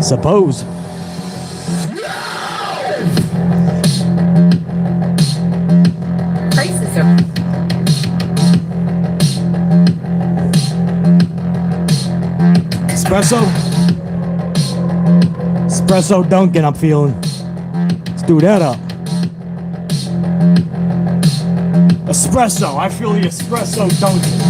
Suppose. Prices are... Espresso Dunkin', I'm feeling. Let's do that up. Espresso, I feel the espresso Dunkin'.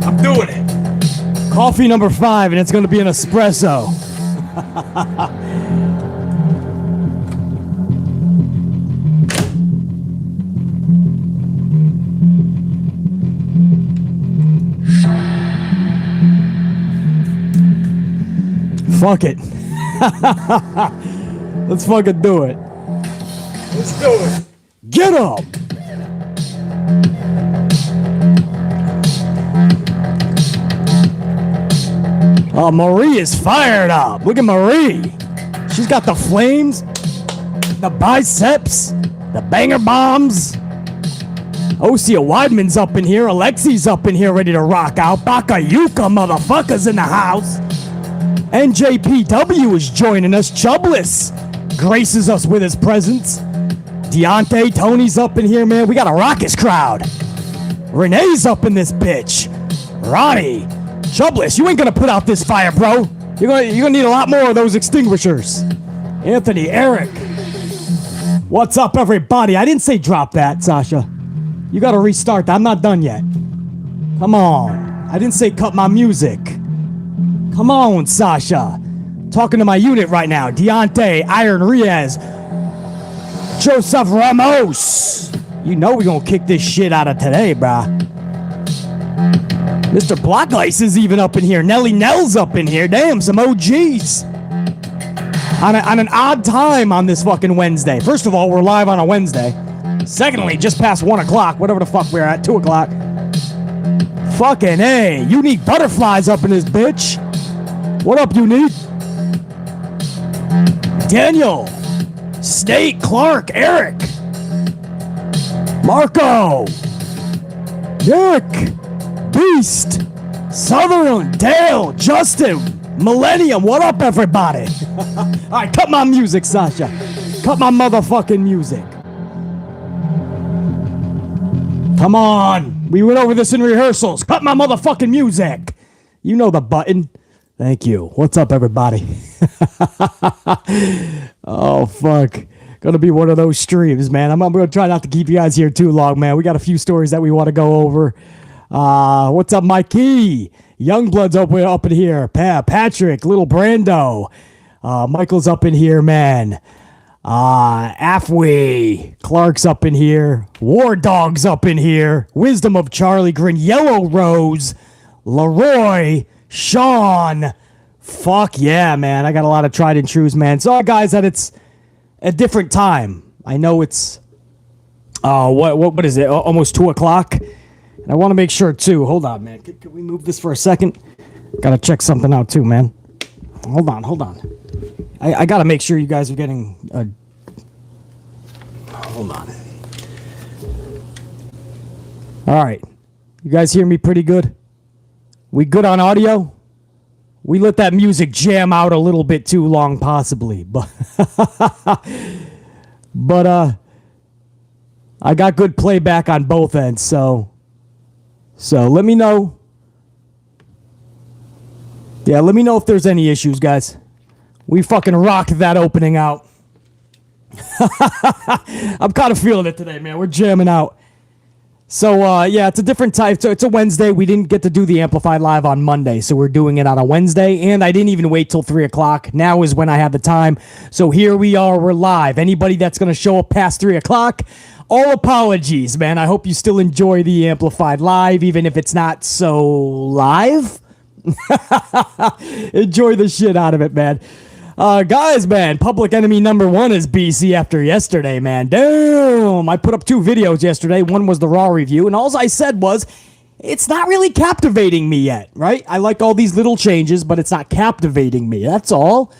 I'm doing it. Coffee number 5, and it's going to be an espresso. Fuck it. Let's fucking do it. Let's do it. Get up. Oh, Marie is fired up. Look at Marie. She's got the flames, the biceps, the banger bombs. Osea Weidman's up in here. Alexi's up in here ready to rock out. Bakayuka motherfuckers in the house. NJPW is joining us. Chubless graces us with his presence. Deontay, Tony's up in here, man. We got a raucous crowd. Renee's up in this bitch. Ronnie, Chubless, you ain't gonna put out this fire, bro. You're gonna need a lot more of those extinguishers. Anthony, Eric. What's up, everybody? I didn't say drop that, Sasha. You gotta restart that. I'm not done yet. Come on. I didn't say cut my music. Come on, Sasha. Talking to my unit right now. Deontay, Iron Riaz, Joseph Ramos. You know we're gonna kick this shit out of today, brah. Mr. Black Ice is even up in here. Nelly Nell's up in here. Damn, some OGs. On an odd time on this fucking Wednesday. First of all, we're live on a Wednesday. Secondly, just past 1 o'clock, whatever the fuck we're at, 2 o'clock. Fucking A. Unique Butterflies up in this bitch. What up, Unique? Daniel, Snake, Clark, Eric, Marco, Nick, Beast, Sutherland, Dale, Justin, Millennium. What up, everybody? All right, cut my music, Sasha. Cut my motherfucking music. Come on. We went over this in rehearsals. Cut my motherfucking music. You know the button. Thank you. What's up, everybody? Oh, fuck. Gonna be one of those streams, man. I'm gonna try not to keep you guys here too long, man. We got a few stories that we want to go over. What's up, Mikey? Youngblood's up in here. Patrick, Little Brando. Michael's up in here, man. Afwe. Clark's up in here. War Dog's up in here. Wisdom of Charlie Grin. Yellow Rose. Leroy. Sean. Fuck yeah, man. I got a lot of tried and trues, man. So, guys, that it's a different time. I know it's, what is it? Almost 2 o'clock. And I want to make sure, too. Hold on, man. Could we move this for a second? Got to check something out, too, man. Hold on. I got to make sure you guys are getting hold on. All right. You guys hear me pretty good? We good on audio? We let that music jam out a little bit too long, possibly. But I got good playback on both ends, so let me know. Yeah, let me know if there's any issues, guys. We fucking rocked that opening out. I'm kind of feeling it today, man. We're jamming out. So, yeah, it's a different type. So it's a Wednesday. We didn't get to do the Amplified Live on Monday, so we're doing it on a Wednesday. And I didn't even wait till 3 o'clock. Now is when I had the time. So here we are. We're live. Anybody that's going to show up past 3 o'clock, all apologies, man. I hope you still enjoy the Amplified Live, even if it's not so live. Enjoy the shit out of it, man. Guys, man, public enemy number 1 is BC after yesterday, man. Damn, I put up 2 videos yesterday. One was the Raw review, and all I said was, it's not really captivating me yet, right? I like all these little changes, but it's not captivating me. That's all.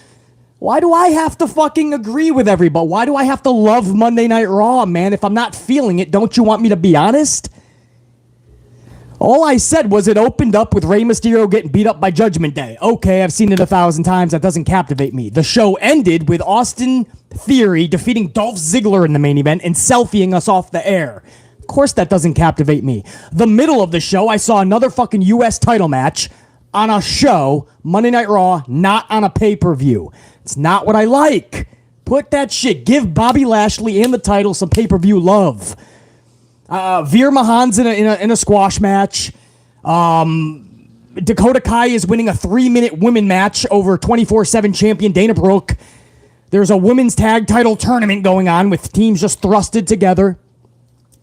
Why do I have to fucking agree with everybody? Why do I have to love Monday Night Raw, man? If I'm not feeling it, don't you want me to be honest? All I said was it opened up with Rey Mysterio getting beat up by Judgment Day. Okay, I've seen it 1,000 times. That doesn't captivate me. The show ended with Austin Theory defeating Dolph Ziggler in the main event and selfieing us off the air. Of course that doesn't captivate me. The middle of the show, I saw another fucking U.S. title match on a show, Monday Night Raw, not on a pay-per-view. It's not what I like. Put that shit. Give Bobby Lashley and the title some pay-per-view love. Veer Mahan's in a squash match. Dakota Kai is winning a 3-minute women match over 24/7 champion Dana Brooke. There's a women's tag title tournament going on with teams just thrusted together.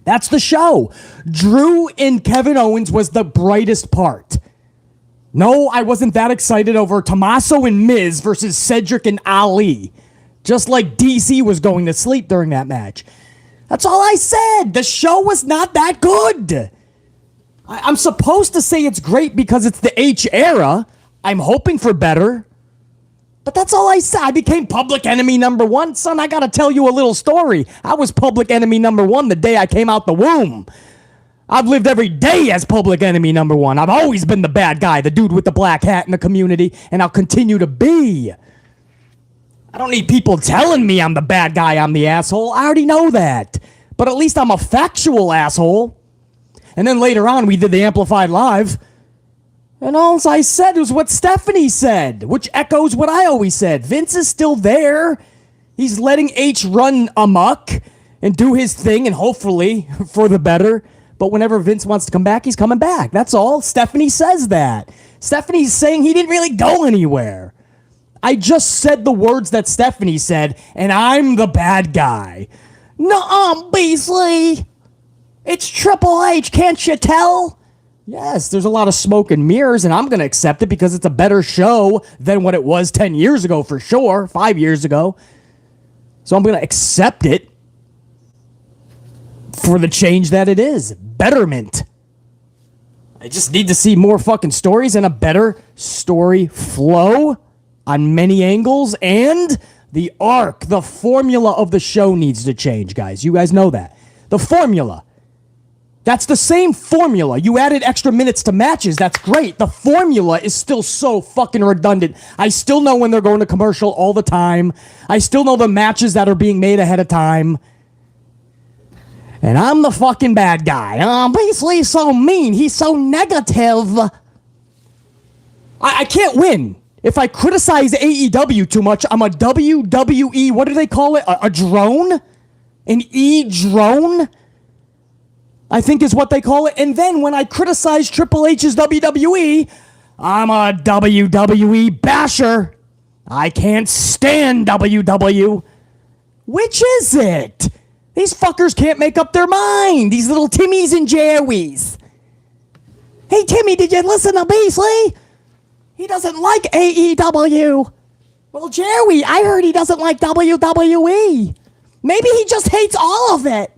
That's the show. Drew and Kevin Owens was the brightest part. No, I wasn't that excited over Tommaso and Miz versus Cedric and Ali. Just like DC was going to sleep during that match. That's all I said. The show was not that good. I'm supposed to say it's great because it's the H era. I'm hoping for better. But that's all I said. I became public enemy number one. Son, I gotta tell you a little story. I was public enemy number one the day I came out the womb. I've lived every day as public enemy number one. I've always been the bad guy, the dude with the black hat in the community, and I'll continue to be. I don't need people telling me I'm the bad guy, I'm the asshole. I already know that. But at least I'm a factual asshole. And then later on, we did the Amplified Live. And all I said was what Stephanie said, which echoes what I always said. Vince is still there. He's letting H run amok and do his thing, and hopefully for the better. But whenever Vince wants to come back, he's coming back. That's all. Stephanie says that. Stephanie's saying he didn't really go anywhere. I just said the words that Stephanie said, and I'm the bad guy. Nuh-uh, Beasley. It's Triple H, can't you tell? Yes, there's a lot of smoke and mirrors, and I'm going to accept it because it's a better show than what it was 10 years ago for sure, 5 years ago. So I'm going to accept it for the change that it is. Betterment. I just need to see more fucking stories and a better story flow on many angles, and the arc, the formula of the show needs to change, guys. You guys know that. The formula. That's the same formula. You added extra minutes to matches. That's great. The formula is still so fucking redundant. I still know when they're going to commercial all the time. I still know the matches that are being made ahead of time. And I'm the fucking bad guy. Basically, he's so mean. He's so negative. I can't win. If I criticize AEW too much, I'm a WWE, what do they call it? A drone? An E-drone? I think is what they call it. And then when I criticize Triple H's WWE, I'm a WWE basher. I can't stand WW. Which is it? These fuckers can't make up their mind. These little Timmies and Jerrys. Hey, Timmy, did you listen to Beasley? He doesn't like AEW. Well, Jerry, I heard he doesn't like WWE. Maybe he just hates all of it.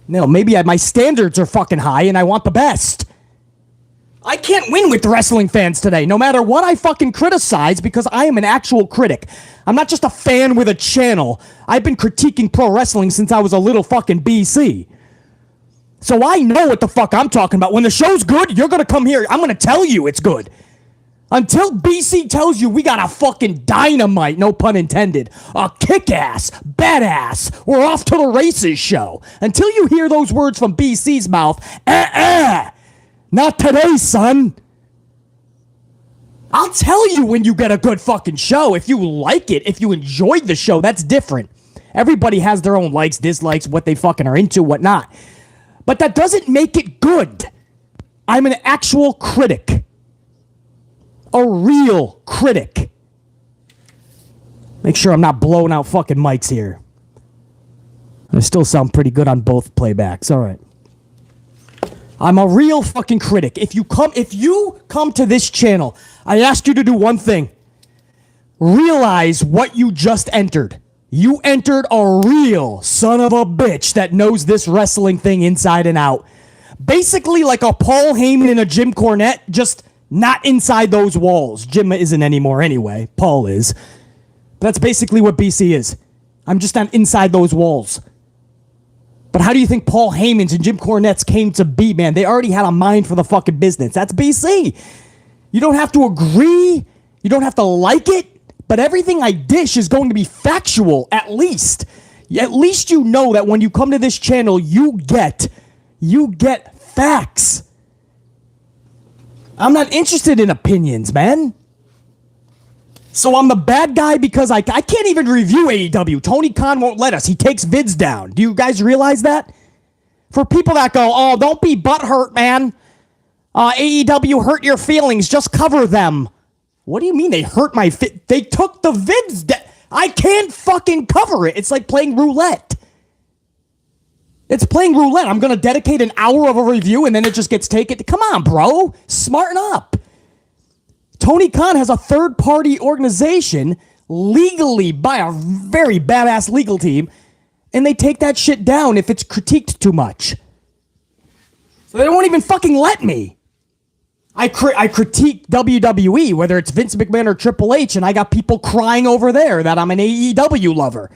No, maybe my standards are fucking high and I want the best. I can't win with wrestling fans today, no matter what I fucking criticize, because I am an actual critic. I'm not just a fan with a channel. I've been critiquing pro wrestling since I was a little fucking BC. So I know what the fuck I'm talking about. When the show's good, you're gonna come here. I'm gonna tell you it's good. Until BC tells you we got a fucking dynamite, no pun intended, a kick-ass, badass, we're off to the races show. Until you hear those words from BC's mouth, not today, son. I'll tell you when you get a good fucking show. If you like it, if you enjoyed the show, that's different. Everybody has their own likes, dislikes, what they fucking are into, whatnot. But that doesn't make it good. I'm an actual critic. A real critic. Make sure I'm not blowing out fucking mics here. I still sound pretty good on both playbacks. All right. I'm a real fucking critic. If you come to this channel, I ask you to do one thing. Realize what you just entered. You entered a real son of a bitch that knows this wrestling thing inside and out. Basically like a Paul Heyman and a Jim Cornette, just not inside those walls. Jim isn't anymore anyway. Paul is. But that's basically what BC is. I'm just not inside those walls. But how do you think Paul Heyman's and Jim Cornette's came to be, man? They already had a mind for the fucking business. That's BC. You don't have to agree. You don't have to like it. But everything I dish is going to be factual, at least. At least you know that when you come to this channel, you get facts. I'm not interested in opinions, man. So I'm the bad guy because I can't even review AEW. Tony Khan won't let us. He takes vids down. Do you guys realize that? For people that go, oh, don't be butthurt, man. AEW hurt your feelings. Just cover them. What do you mean they hurt my They took the vids down. I can't fucking cover it. It's like playing roulette. It's playing roulette. I'm going to dedicate an hour of a review and then it just gets taken. Come on, bro. Smarten up. Tony Khan has a third-party organization legally by a very badass legal team, and they take that shit down if it's critiqued too much. So they won't even fucking let me. I critique WWE, whether it's Vince McMahon or Triple H, and I got people crying over there that I'm an AEW lover.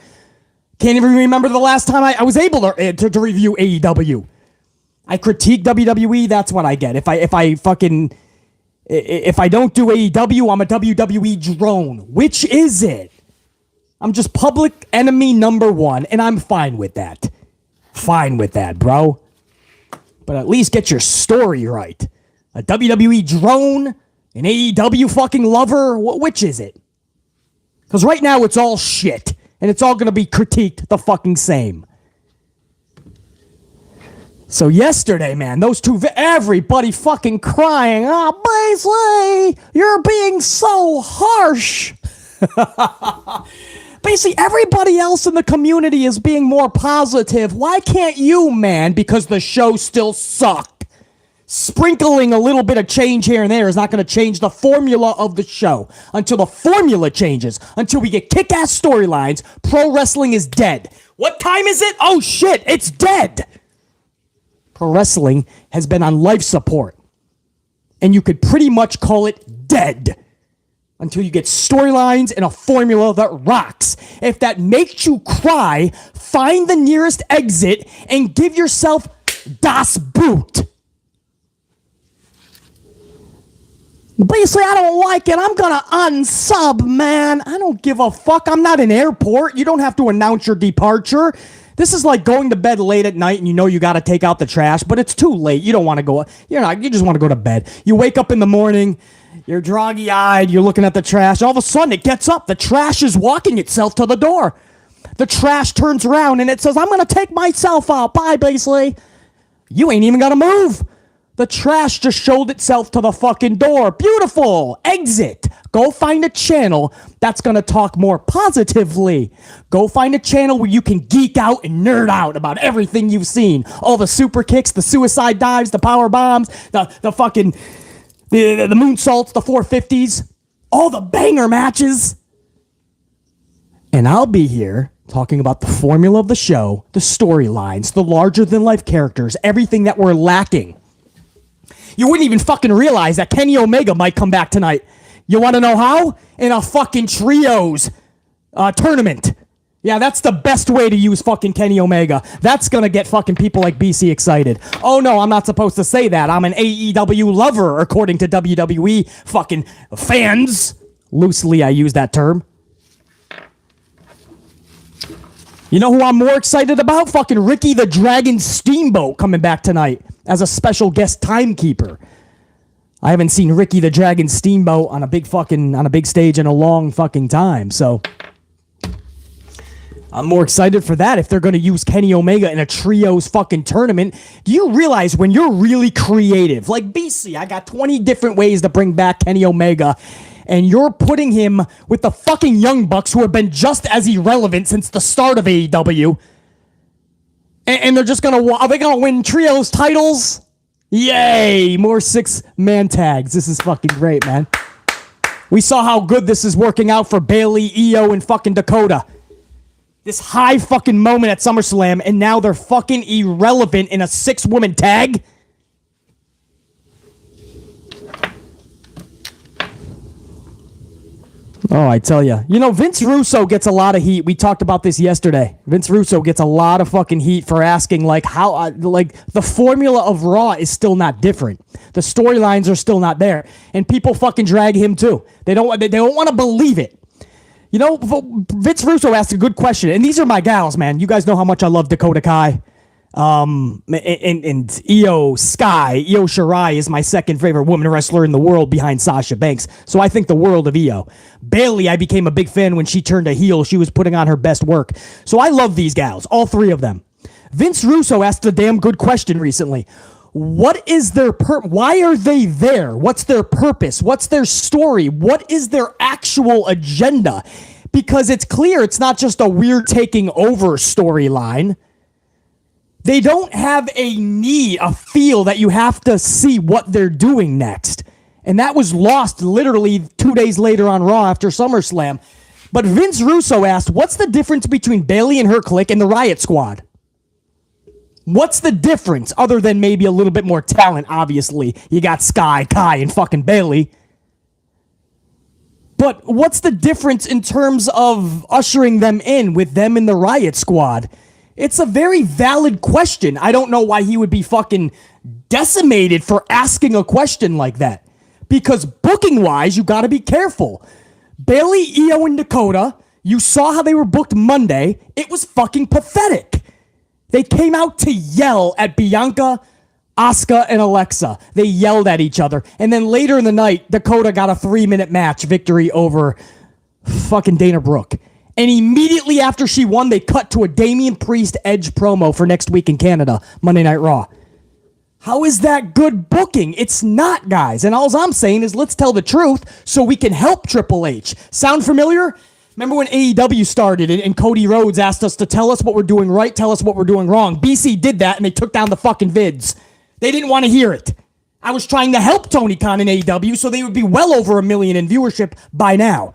Can't even remember the last time I was able to review AEW. I critique WWE, that's what I get. If I don't do AEW, I'm a WWE drone. Which is it? I'm just public enemy number one, and I'm fine with that. Fine with that, bro. But at least get your story right. A WWE drone? An AEW fucking lover? Which is it? Because right now it's all shit, and it's all going to be critiqued the fucking same. So yesterday, man, those two, everybody fucking crying, oh, Baszler, you're being so harsh. Basically, everybody else in the community is being more positive. Why can't you, man? Because the show still sucked. Sprinkling a little bit of change here and there is not going to change the formula of the show. Until the formula changes, until we get kick-ass storylines, pro wrestling is dead. What time is it? Oh, shit, it's dead. Pro wrestling has been on life support. And you could pretty much call it dead until you get storylines and a formula that rocks. If that makes you cry, find the nearest exit and give yourself das Boot. Basically, I don't like it. I'm gonna unsub, man. I don't give a fuck. I'm not an airport. You don't have to announce your departure. This is like going to bed late at night and you know you got to take out the trash, but it's too late. You don't want to go. You just want to go to bed. You wake up in the morning, you're groggy-eyed, you're looking at the trash. All of a sudden, it gets up. The trash is walking itself to the door. The trash turns around and it says, I'm going to take myself out. Bye, Baszler. You ain't even got to move. The trash just showed itself to the fucking door. Beautiful. Exit. Go find a channel that's going to talk more positively. Go find a channel where you can geek out and nerd out about everything you've seen. All the super kicks, the suicide dives, the power bombs, the fucking, the moonsaults, the 450s, all the banger matches. And I'll be here talking about the formula of the show, the storylines, the larger-than-life characters, everything that we're lacking. You wouldn't even fucking realize that Kenny Omega might come back tonight. You want to know how? In a fucking trios tournament. Yeah, that's the best way to use fucking Kenny Omega. That's going to get fucking people like BC excited. Oh, no, I'm not supposed to say that. I'm an AEW lover, according to WWE fucking fans. Loosely, I use that term. You know who I'm more excited about? Fucking Ricky the Dragon Steamboat coming back tonight as a special guest timekeeper. I haven't seen Ricky the Dragon Steamboat on a big stage in a long fucking time, so I'm more excited for that if they're going to use Kenny Omega in a trios fucking tournament. Do you realize when you're really creative, like BC, I got 20 different ways to bring back Kenny Omega, and you're putting him with the fucking Young Bucks who have been just as irrelevant since the start of AEW. And they're just are they gonna win trios titles? Yay! More 6-man tags. This is fucking great, man. We saw how good this is working out for Bayley, Io, and fucking Dakota. This high fucking moment at SummerSlam, and now they're fucking irrelevant in a 6-woman tag? Oh, I tell you. You know, Vince Russo gets a lot of heat. We talked about this yesterday. Vince Russo gets a lot of fucking heat for asking, like, how, like, the formula of Raw is still not different. The storylines are still not there. And people fucking drag him, too. They don't want to believe it. You know, Vince Russo asked a good question. And these are my gals, man. You guys know how much I love Dakota Kai. And Io Shirai is my second favorite woman wrestler in the world behind Sasha Banks. So I think the world of Io. Bayley, I became a big fan when she turned a heel. She was putting on her best work. So I love these gals, all three of them. Vince Russo asked a damn good question recently. What is their why are they there? What's their purpose? What's their story? What is their actual agenda? Because it's clear it's not just a weird taking over storyline. They don't have a feel that you have to see what they're doing next. And that was lost literally 2 days later on Raw after SummerSlam. But Vince Russo asked, what's the difference between Bayley and her clique and the Riot Squad? What's the difference other than maybe a little bit more talent, obviously? You got Sky, Kai, and fucking Bayley. But what's the difference in terms of ushering them in with them in the Riot Squad? It's a very valid question. I don't know why he would be fucking decimated for asking a question like that. Because booking-wise, you gotta be careful. Bayley, Io, and Dakota, you saw how they were booked Monday. It was fucking pathetic. They came out to yell at Bianca, Asuka, and Alexa. They yelled at each other. And then later in the night, Dakota got a 3-minute match victory over fucking Dana Brooke. And immediately after she won, they cut to a Damian Priest Edge promo for next week in Canada, Monday Night Raw. How is that good booking? It's not, guys. And all I'm saying is let's tell the truth so we can help Triple H. Sound familiar? Remember when AEW started and Cody Rhodes asked us to tell us what we're doing right, tell us what we're doing wrong. BC did that and they took down the fucking vids. They didn't want to hear it. I was trying to help Tony Khan in AEW so they would be well over 1 million in viewership by now.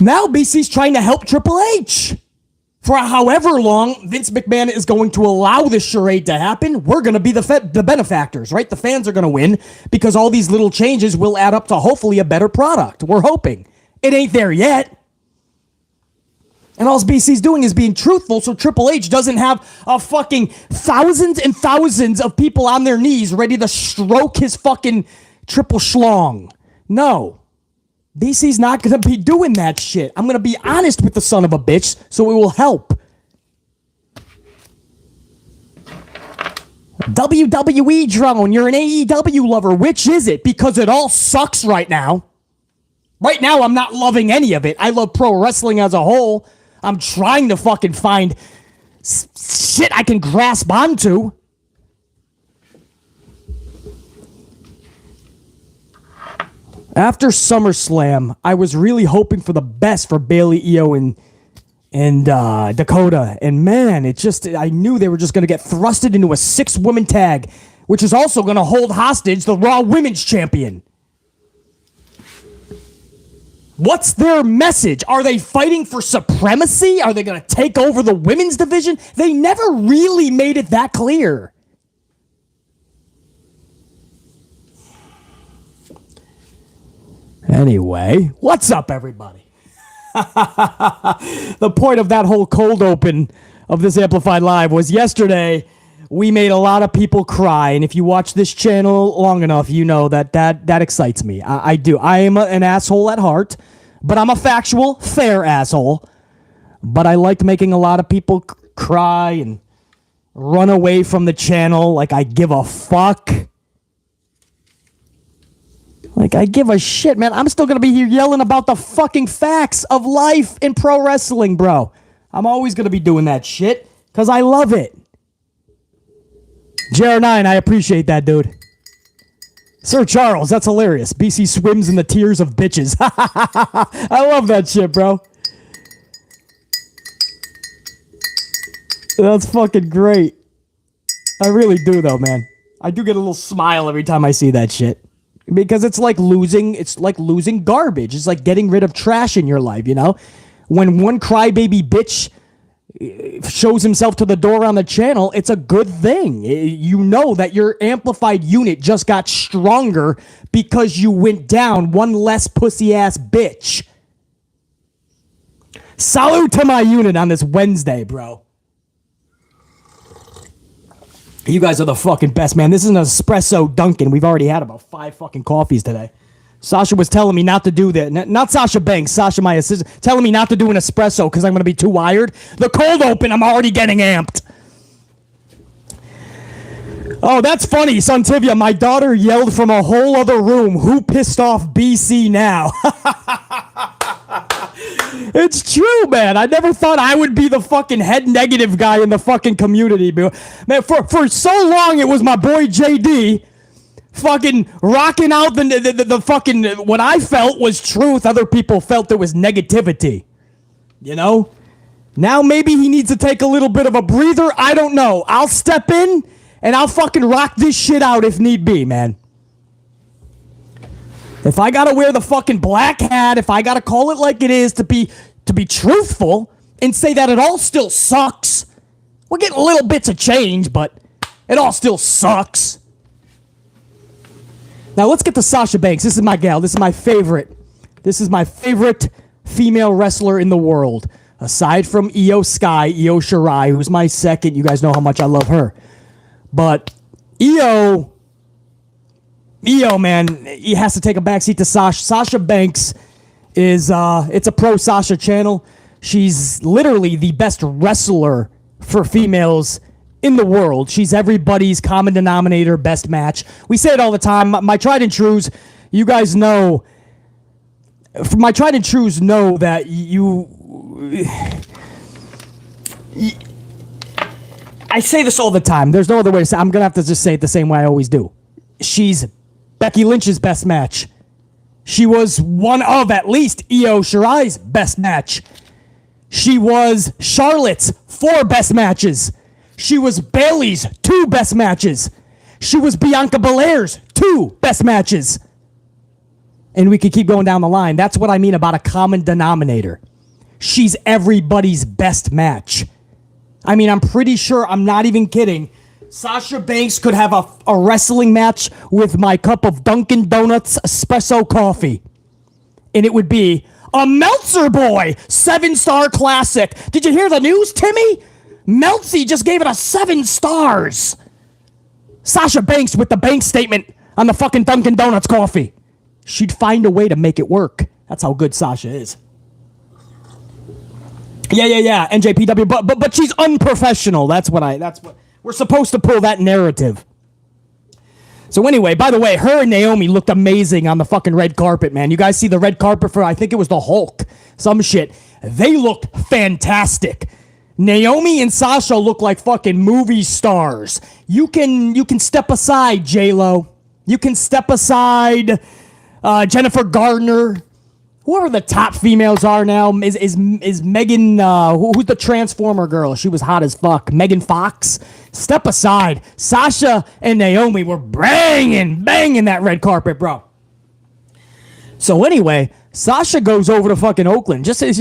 Now BC's trying to help Triple H. For however long Vince McMahon is going to allow this charade to happen, we're going to be the benefactors, right? The fans are going to win because all these little changes will add up to hopefully a better product. We're hoping. It ain't there yet. And all BC's doing is being truthful so Triple H doesn't have a fucking thousands and thousands of people on their knees ready to stroke his fucking triple schlong. No. BC's not going to be doing that shit. I'm going to be honest with the son of a bitch, so it will help. WWE drone, you're an AEW lover. Which is it? Because it all sucks right now. Right now, I'm not loving any of it. I love pro wrestling as a whole. I'm trying to fucking find shit I can grasp onto. After SummerSlam, I was really hoping for the best for Bayley, Io, and Dakota. And man, I knew they were just going to get thrusted into a 6-woman tag, which is also going to hold hostage the Raw Women's Champion. What's their message? Are they fighting for supremacy? Are they going to take over the women's division? They never really made it that clear. Anyway, what's up, everybody? The point of that whole cold open of this Amplified Live was yesterday we made a lot of people cry, and if you watch this channel long enough, you know that excites me. I do. I am an asshole at heart, but I'm a factual, fair asshole. But I like making a lot of people cry and run away from the channel like I give a fuck. Like, I give a shit, man. I'm still going to be here yelling about the fucking facts of life in pro wrestling, bro. I'm always going to be doing that shit because I love it. JR9, I appreciate that, dude. Sir Charles, that's hilarious. BC swims in the tears of bitches. I love that shit, bro. That's fucking great. I really do, though, man. I do get a little smile every time I see that shit. Because it's like losing garbage. It's like getting rid of trash in your life, you know? When one crybaby bitch shows himself to the door on the channel, it's a good thing. You know that your amplified unit just got stronger because you went down one less pussy ass bitch. Salute to my unit on this Wednesday, bro. You guys are the fucking best, man. This is an espresso Dunkin'. We've already had about 5 fucking coffees today. Sasha was telling me not to do that. Not Sasha Banks. Sasha, my assistant, telling me not to do an espresso because I'm going to be too wired. The cold open, I'm already getting amped. Oh, that's funny, Suntivia. My daughter yelled from a whole other room, "Who pissed off BC now?" It's true, man. I never thought I would be the fucking head negative guy in the fucking community, man. For so long, it was my boy JD. Fucking rocking out the fucking, what I felt was truth. Other people felt it was negativity. You know? Now maybe he needs to take a little bit of a breather. I don't know. I'll step in and I'll fucking rock this shit out if need be, man. If I gotta wear the fucking black hat, if I gotta call it like it is to be truthful and say that it all still sucks. We're getting little bits of change, but it all still sucks. Now let's get to Sasha Banks. This is my gal. This is my favorite. This is my favorite female wrestler in the world. Aside from Io Shirai, who's my second. You guys know how much I love her. But Io, man, he has to take a backseat to Sasha. Sasha Banks is, it's a pro Sasha channel. She's literally the best wrestler for females in the world. She's everybody's common denominator, best match. We say it all the time. My tried and trues, you guys know, my tried and trues know that I say this all the time. There's no other way to say it. I'm going to have to just say it the same way I always do. She's Becky Lynch's best match. She was one of, at least, Io Shirai's best match. She was Charlotte's 4 best matches. She was Bayley's 2 best matches. She was Bianca Belair's 2 best matches. And we could keep going down the line. That's what I mean about a common denominator. She's everybody's best match. I mean, I'm pretty sure, I'm not even kidding, Sasha Banks could have a wrestling match with my cup of Dunkin' Donuts espresso coffee. And it would be a Meltzer Boy 7-star classic. Did you hear the news, Timmy? Meltzy just gave it a 7 stars. Sasha Banks with the bank statement on the fucking Dunkin' Donuts coffee. She'd find a way to make it work. That's how good Sasha is. Yeah, NJPW, but she's unprofessional. That's what we're supposed to pull that narrative. So anyway, by the way, her and Naomi looked amazing on the fucking red carpet, man. You guys see the red carpet for, I think it was the Hulk, some shit. They looked fantastic. Naomi and Sasha look like fucking movie stars. You can step aside, J-Lo. You can step aside, Jennifer Gardner. Whoever the top females are now is Megan, who's the Transformer girl? She was hot as fuck. Megan Fox. Step aside. Sasha and Naomi were banging that red carpet, bro. So anyway, Sasha goes over to fucking Oakland. Just as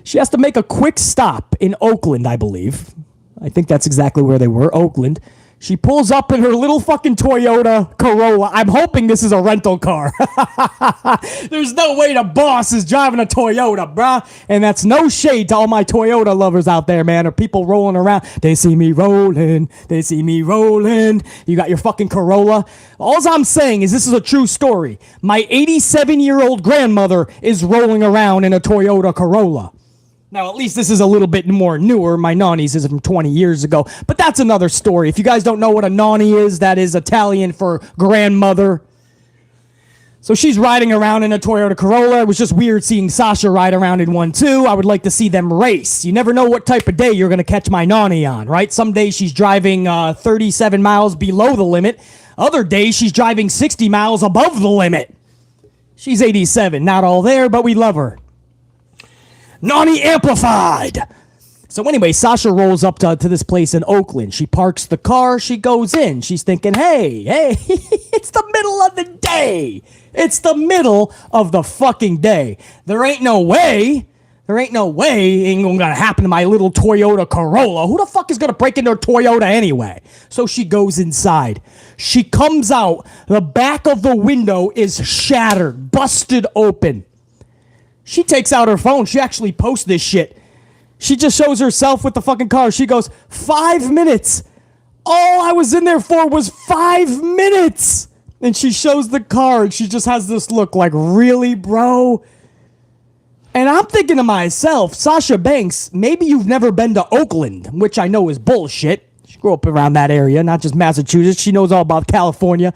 she has to make a quick stop in Oakland, I believe. I think that's exactly where they were, Oakland. She pulls up in her little fucking Toyota Corolla. I'm hoping this is a rental car. There's no way the boss is driving a Toyota, bruh. And that's no shade to all my Toyota lovers out there, man, or people rolling around. They see me rolling. They see me rolling. You got your fucking Corolla. All I'm saying is this is a true story. My 87-year-old grandmother is rolling around in a Toyota Corolla. Now, at least this is a little bit more newer. My Nani's is from 20 years ago. But that's another story. If you guys don't know what a Nani is, that is Italian for grandmother. So she's riding around in a Toyota Corolla. It was just weird seeing Sasha ride around in one, too. I would like to see them race. You never know what type of day you're going to catch my Nani on, right? Some days she's driving 37 miles below the limit. Other days she's driving 60 miles above the limit. She's 87. Not all there, but we love her. Nani amplified. So anyway, Sasha rolls up to this place in Oakland. She parks the car. She goes in. She's thinking, hey, it's the middle of the day. It's the middle of the fucking day. There ain't no way There ain't no way ain't gonna happen to my little Toyota Corolla. Who the fuck is gonna break into a Toyota anyway? So she goes inside. She comes out. The back of the window is shattered, busted open. She takes out her phone. She actually posts this shit. She just shows herself with the fucking car. She goes, 5 minutes. All I was in there for was 5 minutes. And she shows the car and she just has this look like, really, bro? And I'm thinking to myself, Sasha Banks, maybe you've never been to Oakland, which I know is bullshit. She grew up around that area, not just Massachusetts. She knows all about California.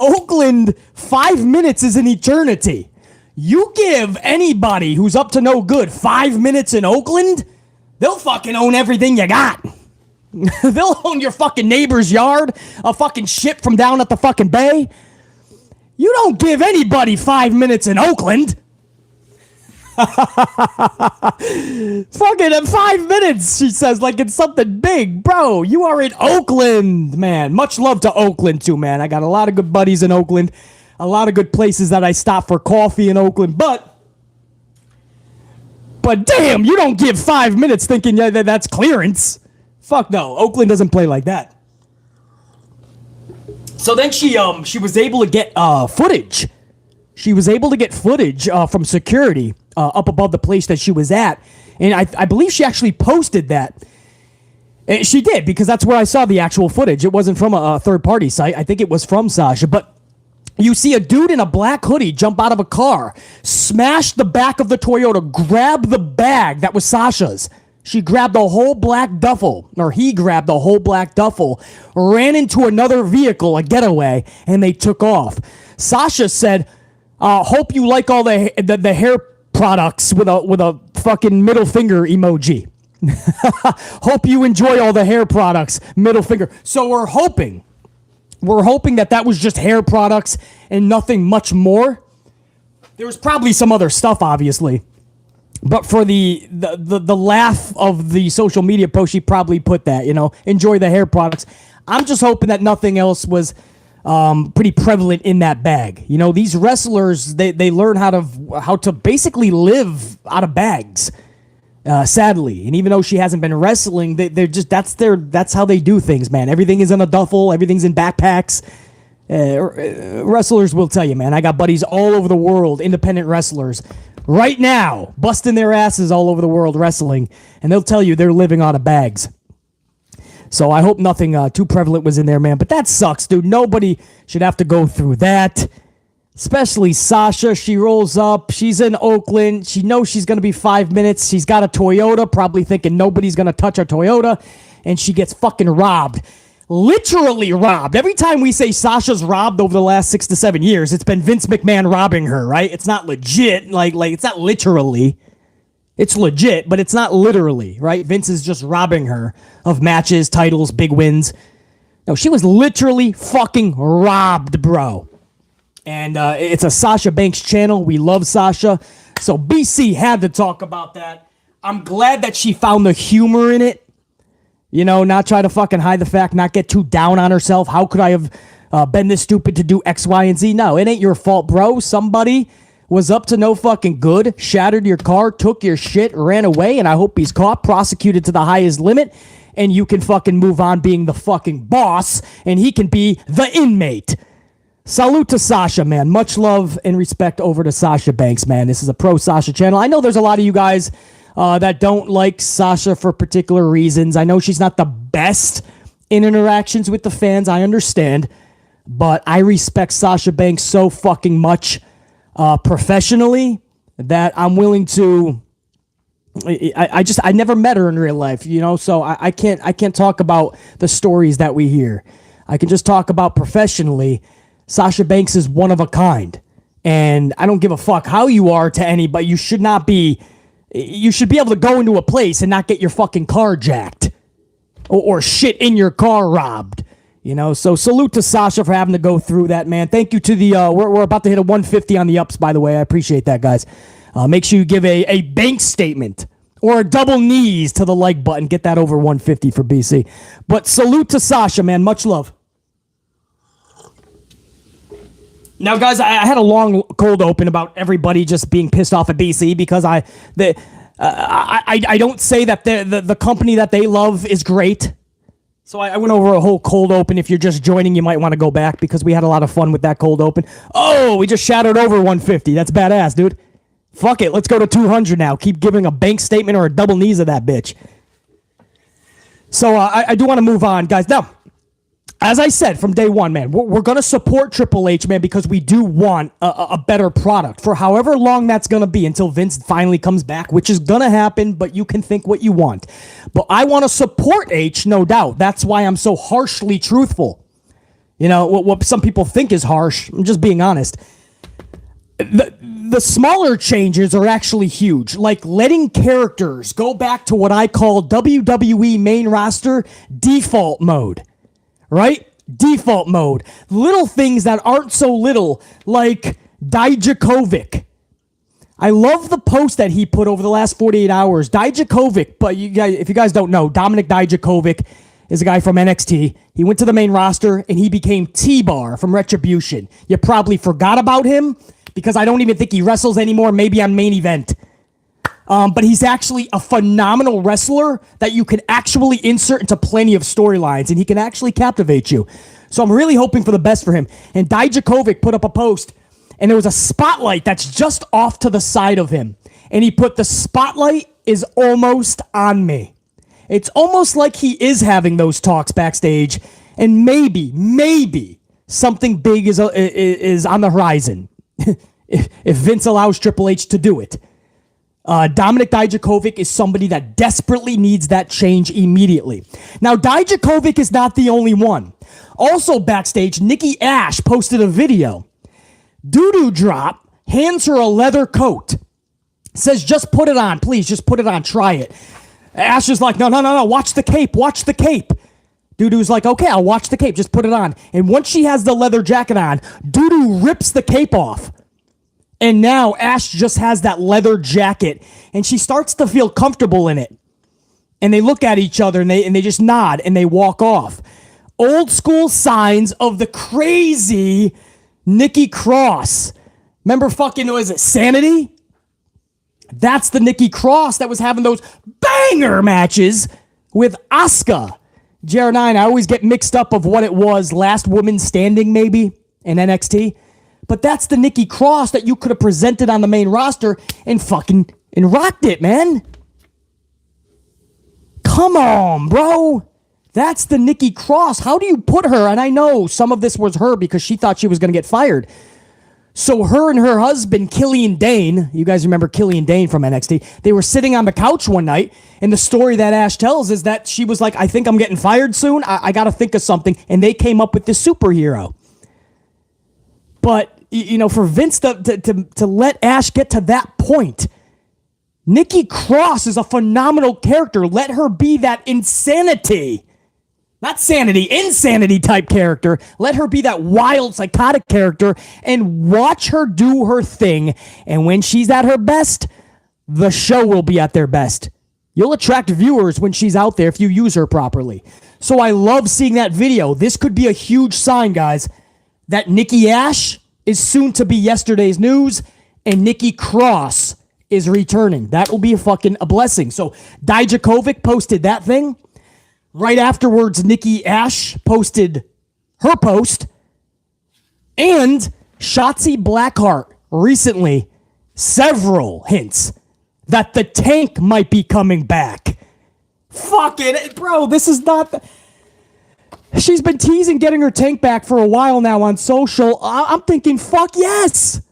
Oakland, 5 minutes is an eternity. You give anybody who's up to no good 5 minutes in Oakland, they'll fucking own everything you got. They'll own your fucking neighbor's yard, a fucking ship from down at the fucking bay. You don't give anybody 5 minutes in Oakland. Fucking 5 minutes, she says, like it's something big. Bro, you are in Oakland, man. Much love to Oakland, too, man. I got a lot of good buddies in Oakland. A lot of good places that I stop for coffee in Oakland. But damn, you don't give 5 minutes thinking that's clearance. Fuck no. Oakland doesn't play like that. So then she was able to get footage. She was able to get footage from security up above the place that she was at. And I believe she actually posted that. And she did, because that's where I saw the actual footage. It wasn't from a third-party site. I think it was from Sasha. But you see a dude in a black hoodie jump out of a car, smash the back of the Toyota, grab the bag that was Sasha's. She grabbed the whole black duffel, or he grabbed the whole black duffel, ran into another vehicle, a getaway, and they took off. Sasha said, hope you like all the hair products with a fucking middle finger emoji. Hope you enjoy all the hair products, middle finger. So we're hoping that was just hair products and nothing much more. There was probably some other stuff, obviously. But for the laugh of the social media post, she probably put that, enjoy the hair products. I'm just hoping that nothing else was pretty prevalent in that bag. These wrestlers, they learn how to basically live out of bags, sadly. And even though she hasn't been wrestling, they're just that's how they do things, man. Everything is in a duffel, everything's in backpacks. Wrestlers will tell you, man. I got buddies all over the world, independent wrestlers, right now, busting their asses all over the world wrestling, and they'll tell you they're living out of bags. So I hope nothing too prevalent was in there, man. But that sucks, dude. Nobody should have to go through that. Especially Sasha. She rolls up. She's in Oakland. She knows she's going to be 5 minutes. She's got a Toyota, probably thinking nobody's going to touch her Toyota. And she gets fucking robbed. Literally robbed. Every time we say Sasha's robbed over the last 6 to 7 years, it's been Vince McMahon robbing her, right? It's not legit. Like it's not literally. It's legit, but it's not literally, right? Vince is just robbing her of matches, titles, big wins. No, she was literally fucking robbed, bro. And it's a Sasha Banks channel. We love Sasha. So BC had to talk about that. I'm glad that she found the humor in it. Not try to fucking hide the fact, not get too down on herself. How could I have been this stupid to do X, Y, and Z? No, it ain't your fault, bro. Somebody was up to no fucking good, shattered your car, took your shit, ran away, and I hope he's caught, prosecuted to the highest limit, and you can fucking move on being the fucking boss, and he can be the inmate. Salute to Sasha, man. Much love and respect over to Sasha Banks, man. This is a pro Sasha channel. I know there's a lot of you guys that don't like Sasha for particular reasons. I know she's not the best in interactions with the fans. I understand. But I respect Sasha Banks so fucking much professionally that I'm willing to... I never met her in real life, so I can't talk about the stories that we hear. I can just talk about professionally. Sasha Banks is one of a kind. And I don't give a fuck how you are to anybody. You should be able to go into a place and not get your fucking car jacked or shit in your car robbed. So salute to Sasha for having to go through that, man. Thank you to the, we're about to hit a 150 on the ups, by the way. I appreciate that, guys. Make sure you give a bank statement or a double knees to the like button. Get that over 150 for BC. But salute to Sasha, man. Much love. Now, guys, I had a long cold open about everybody just being pissed off at BC because I don't say that the company that they love is great. So I went over a whole cold open. If you're just joining, you might want to go back because we had a lot of fun with that cold open. Oh, we just shattered over 150. That's badass, dude. Fuck it. Let's go to 200 now. Keep giving a bank statement or a double knees of that bitch. So I do want to move on, guys. Now, as I said from day one, man, we're going to support Triple H, man, because we do want a better product for however long that's going to be until Vince finally comes back, which is going to happen, but you can think what you want. But I want to support H, no doubt. That's why I'm so harshly truthful. You know, what some people think is harsh, I'm just being honest. The smaller changes are actually huge, like letting characters go back to what I call WWE main roster default mode. Right? Default mode. Little things that aren't so little, like Dijakovic. I love the post that he put over the last 48 hours. Dijakovic, but you guys, if you guys don't know, Dominic Dijakovic is a guy from NXT. He went to the main roster, and he became T-Bar from Retribution. You probably forgot about him, because I don't even think he wrestles anymore, maybe on Main Event. But he's actually a phenomenal wrestler that you can actually insert into plenty of storylines, and he can actually captivate you. So I'm really hoping for the best for him. And Dijakovic put up a post, and there was a spotlight that's just off to the side of him. And he put, the spotlight is almost on me. It's almost like he is having those talks backstage, and maybe something big is on the horizon. if Vince allows Triple H to do it. Dominic Dijakovic is somebody that desperately needs that change immediately. Now, Dijakovic is not the only one. Also backstage, Nikki Ash posted a video. Doo-doo drop, hands her a leather coat. Says, just put it on, please, just put it on, try it. Ash is like, no, watch the cape, watch the cape. Doo-doo's like, okay, I'll watch the cape, just put it on. And once she has the leather jacket on, Doo-doo rips the cape off. And now Ash just has that leather jacket, and she starts to feel comfortable in it. And they look at each other, and they just nod, and they walk off. Old school signs of the crazy Nikki Cross. Remember fucking, was it Sanity? That's the Nikki Cross that was having those banger matches with Asuka. JR9, I always get mixed up of what it was, Last Woman Standing maybe in NXT. But that's the Nikki Cross that you could have presented on the main roster and rocked it, man. Come on, bro. That's the Nikki Cross. How do you put her? And I know some of this was her because she thought she was going to get fired. So her and her husband, Killian Dane, you guys remember Killian Dane from NXT, they were sitting on the couch one night, and the story that Ash tells is that she was like, I think I'm getting fired soon. I got to think of something. And they came up with this superhero. But, you know, for Vince to let Ash get to that point, Nikki Cross is a phenomenal character. Let her be that insanity. Not sanity, insanity type character. Let her be that wild, psychotic character and watch her do her thing. And when she's at her best, the show will be at their best. You'll attract viewers when she's out there if you use her properly. So I love seeing that video. This could be a huge sign, guys, that Nikki Ash is soon to be yesterday's news and Nikki Cross is returning. That will be a blessing. So Dijakovic posted that thing. Right afterwards, Nikki Ash posted her post. And Shotzi Blackheart recently, several hints that the Tank might be coming back. Fuck it, bro, this is not... She's been teasing getting her Tank back for a while now on social. I'm thinking, fuck yes.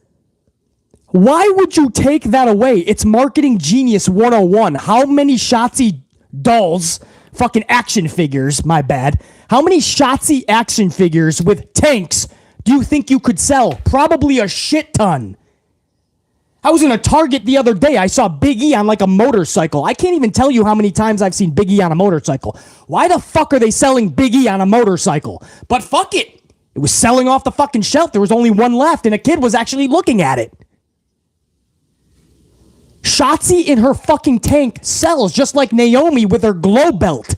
Why would you take that away? It's marketing genius 101. How many Shotzi dolls... fucking action figures, my bad. How many Shotzi action figures with tanks do you think you could sell? Probably a shit ton. I was in a Target the other day. I saw Big E on like a motorcycle. I can't even tell you how many times I've seen Big E on a motorcycle. Why the fuck are they selling Big E on a motorcycle? But fuck it. It was selling off the fucking shelf. There was only one left, and a kid was actually looking at it. Shotzi in her fucking tank sells just like Naomi with her glow belt.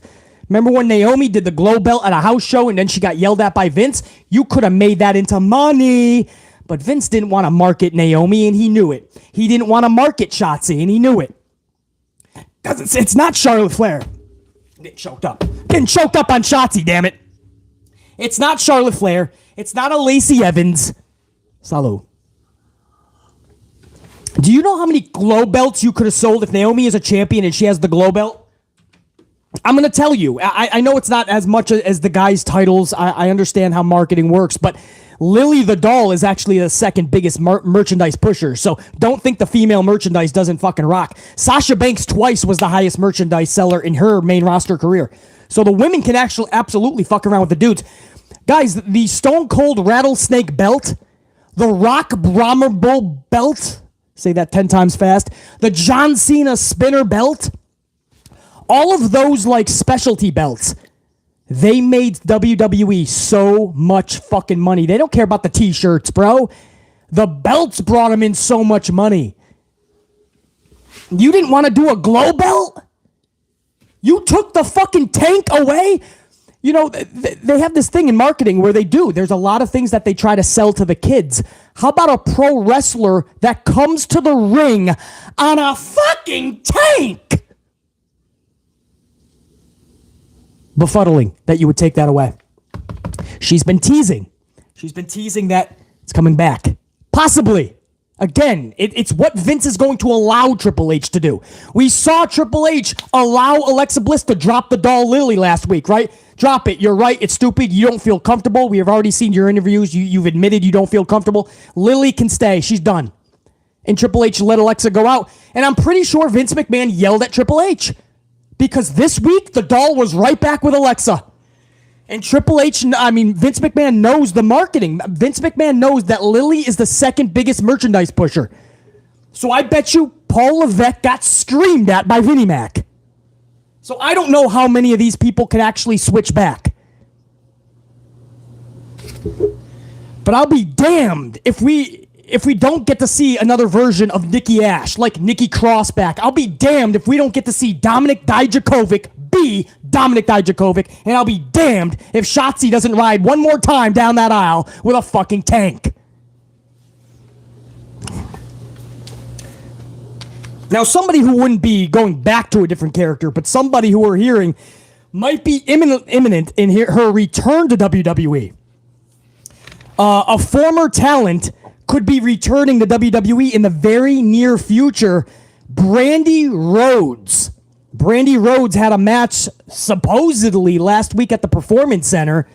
Remember when Naomi did the glow belt at a house show and then she got yelled at by Vince? You could have made that into money. But Vince didn't want to market Naomi and he knew it. He didn't want to market Shotzi and he knew it. Because it's not Charlotte Flair. Getting choked up. Getting choked up on Shotzi, damn it. It's not Charlotte Flair. It's not a Lacey Evans. Salut. Do you know how many glow belts you could have sold if Naomi is a champion and she has the glow belt? I'm going to tell you. I know it's not as much as the guys' titles. I understand how marketing works, but Lily the doll is actually the second biggest merchandise pusher, so don't think the female merchandise doesn't fucking rock. Sasha Banks twice was the highest merchandise seller in her main roster career. So the women can actually absolutely fuck around with the dudes. Guys, the Stone Cold Rattlesnake belt, the Rock Brahma Bull belt, say that 10 times fast, the John Cena spinner belt, all of those like specialty belts, they made WWE so much fucking money. They don't care about the t-shirts, bro. The belts brought them in so much money. You didn't want to do a glow belt? You took the fucking tank away? You know, they have this thing in marketing where they do. There's a lot of things that they try to sell to the kids. How about a pro wrestler that comes to the ring on a fucking tank? Befuddling that you would take that away. She's been teasing. She's been teasing that it's coming back. Possibly. Again, it's what Vince is going to allow Triple H to do. We saw Triple H allow Alexa Bliss to drop the doll Lily last week, right? Drop it. You're right. It's stupid. You don't feel comfortable. We have already seen your interviews. You've admitted you don't feel comfortable. Lily can stay. She's done. And Triple H let Alexa go out. And I'm pretty sure Vince McMahon yelled at Triple H. Because this week, the doll was right back with Alexa. And Vince McMahon knows the marketing. Vince McMahon knows that Lily is the second biggest merchandise pusher. So I bet you Paul Levesque got screamed at by Vinnie Mac. So I don't know how many of these people can actually switch back. But I'll be damned if we don't get to see another version of Nikki Ash, like Nikki Cross back. I'll be damned if we don't get to see Dominik Dijakovic be Dominik Dijakovic, and I'll be damned if Shotzi doesn't ride one more time down that aisle with a fucking tank. Now, somebody who wouldn't be going back to a different character, but somebody who we're hearing might be imminent in her return to WWE. A former talent could be returning to WWE in the very near future. Brandi Rhodes. Brandi Rhodes had a match supposedly last week at the Performance Center.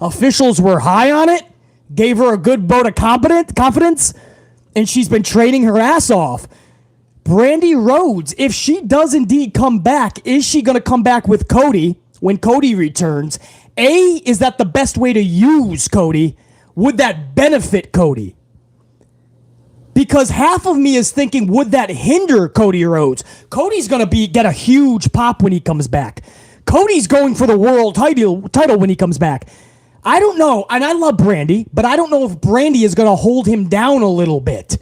Officials were high on it, gave her a good vote of confidence, and she's been training her ass off. Brandi Rhodes, if she does indeed come back, is she going to come back with Cody when Cody returns? Is that the best way to use Cody? Would that benefit Cody? Because half of me is thinking, would that hinder Cody Rhodes? Cody's going to get a huge pop when he comes back. Cody's going for the world title when he comes back. I don't know, and I love Brandi, but I don't know if Brandi is going to hold him down a little bit.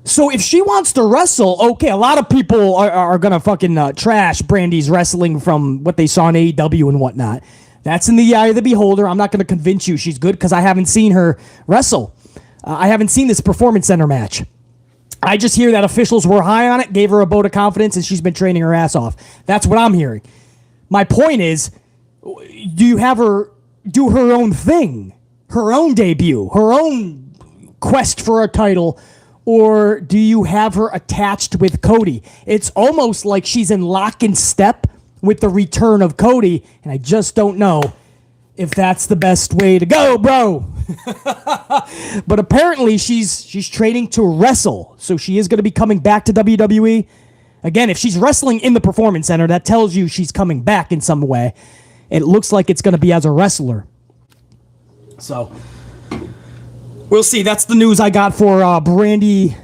So if she wants to wrestle, okay, a lot of people are going to fucking trash Brandi's wrestling from what they saw in AEW and whatnot. That's in the eye of the beholder. I'm not going to convince you she's good because I haven't seen her wrestle. I haven't seen this Performance Center match. I just hear that officials were high on it, gave her a vote of confidence, and she's been training her ass off. That's what I'm hearing. My point is, do you have her do her own thing, her own debut, her own quest for a title, or do you have her attached with Cody? It's almost like she's in lock and step with the return of Cody, and I just don't know if that's the best way to go, bro. But apparently she's training to wrestle, so she is going to be coming back to WWE. Again, if she's wrestling in the Performance Center, that tells you she's coming back in some way. It looks like it's going to be as a wrestler. So we'll see. That's the news I got for Brandi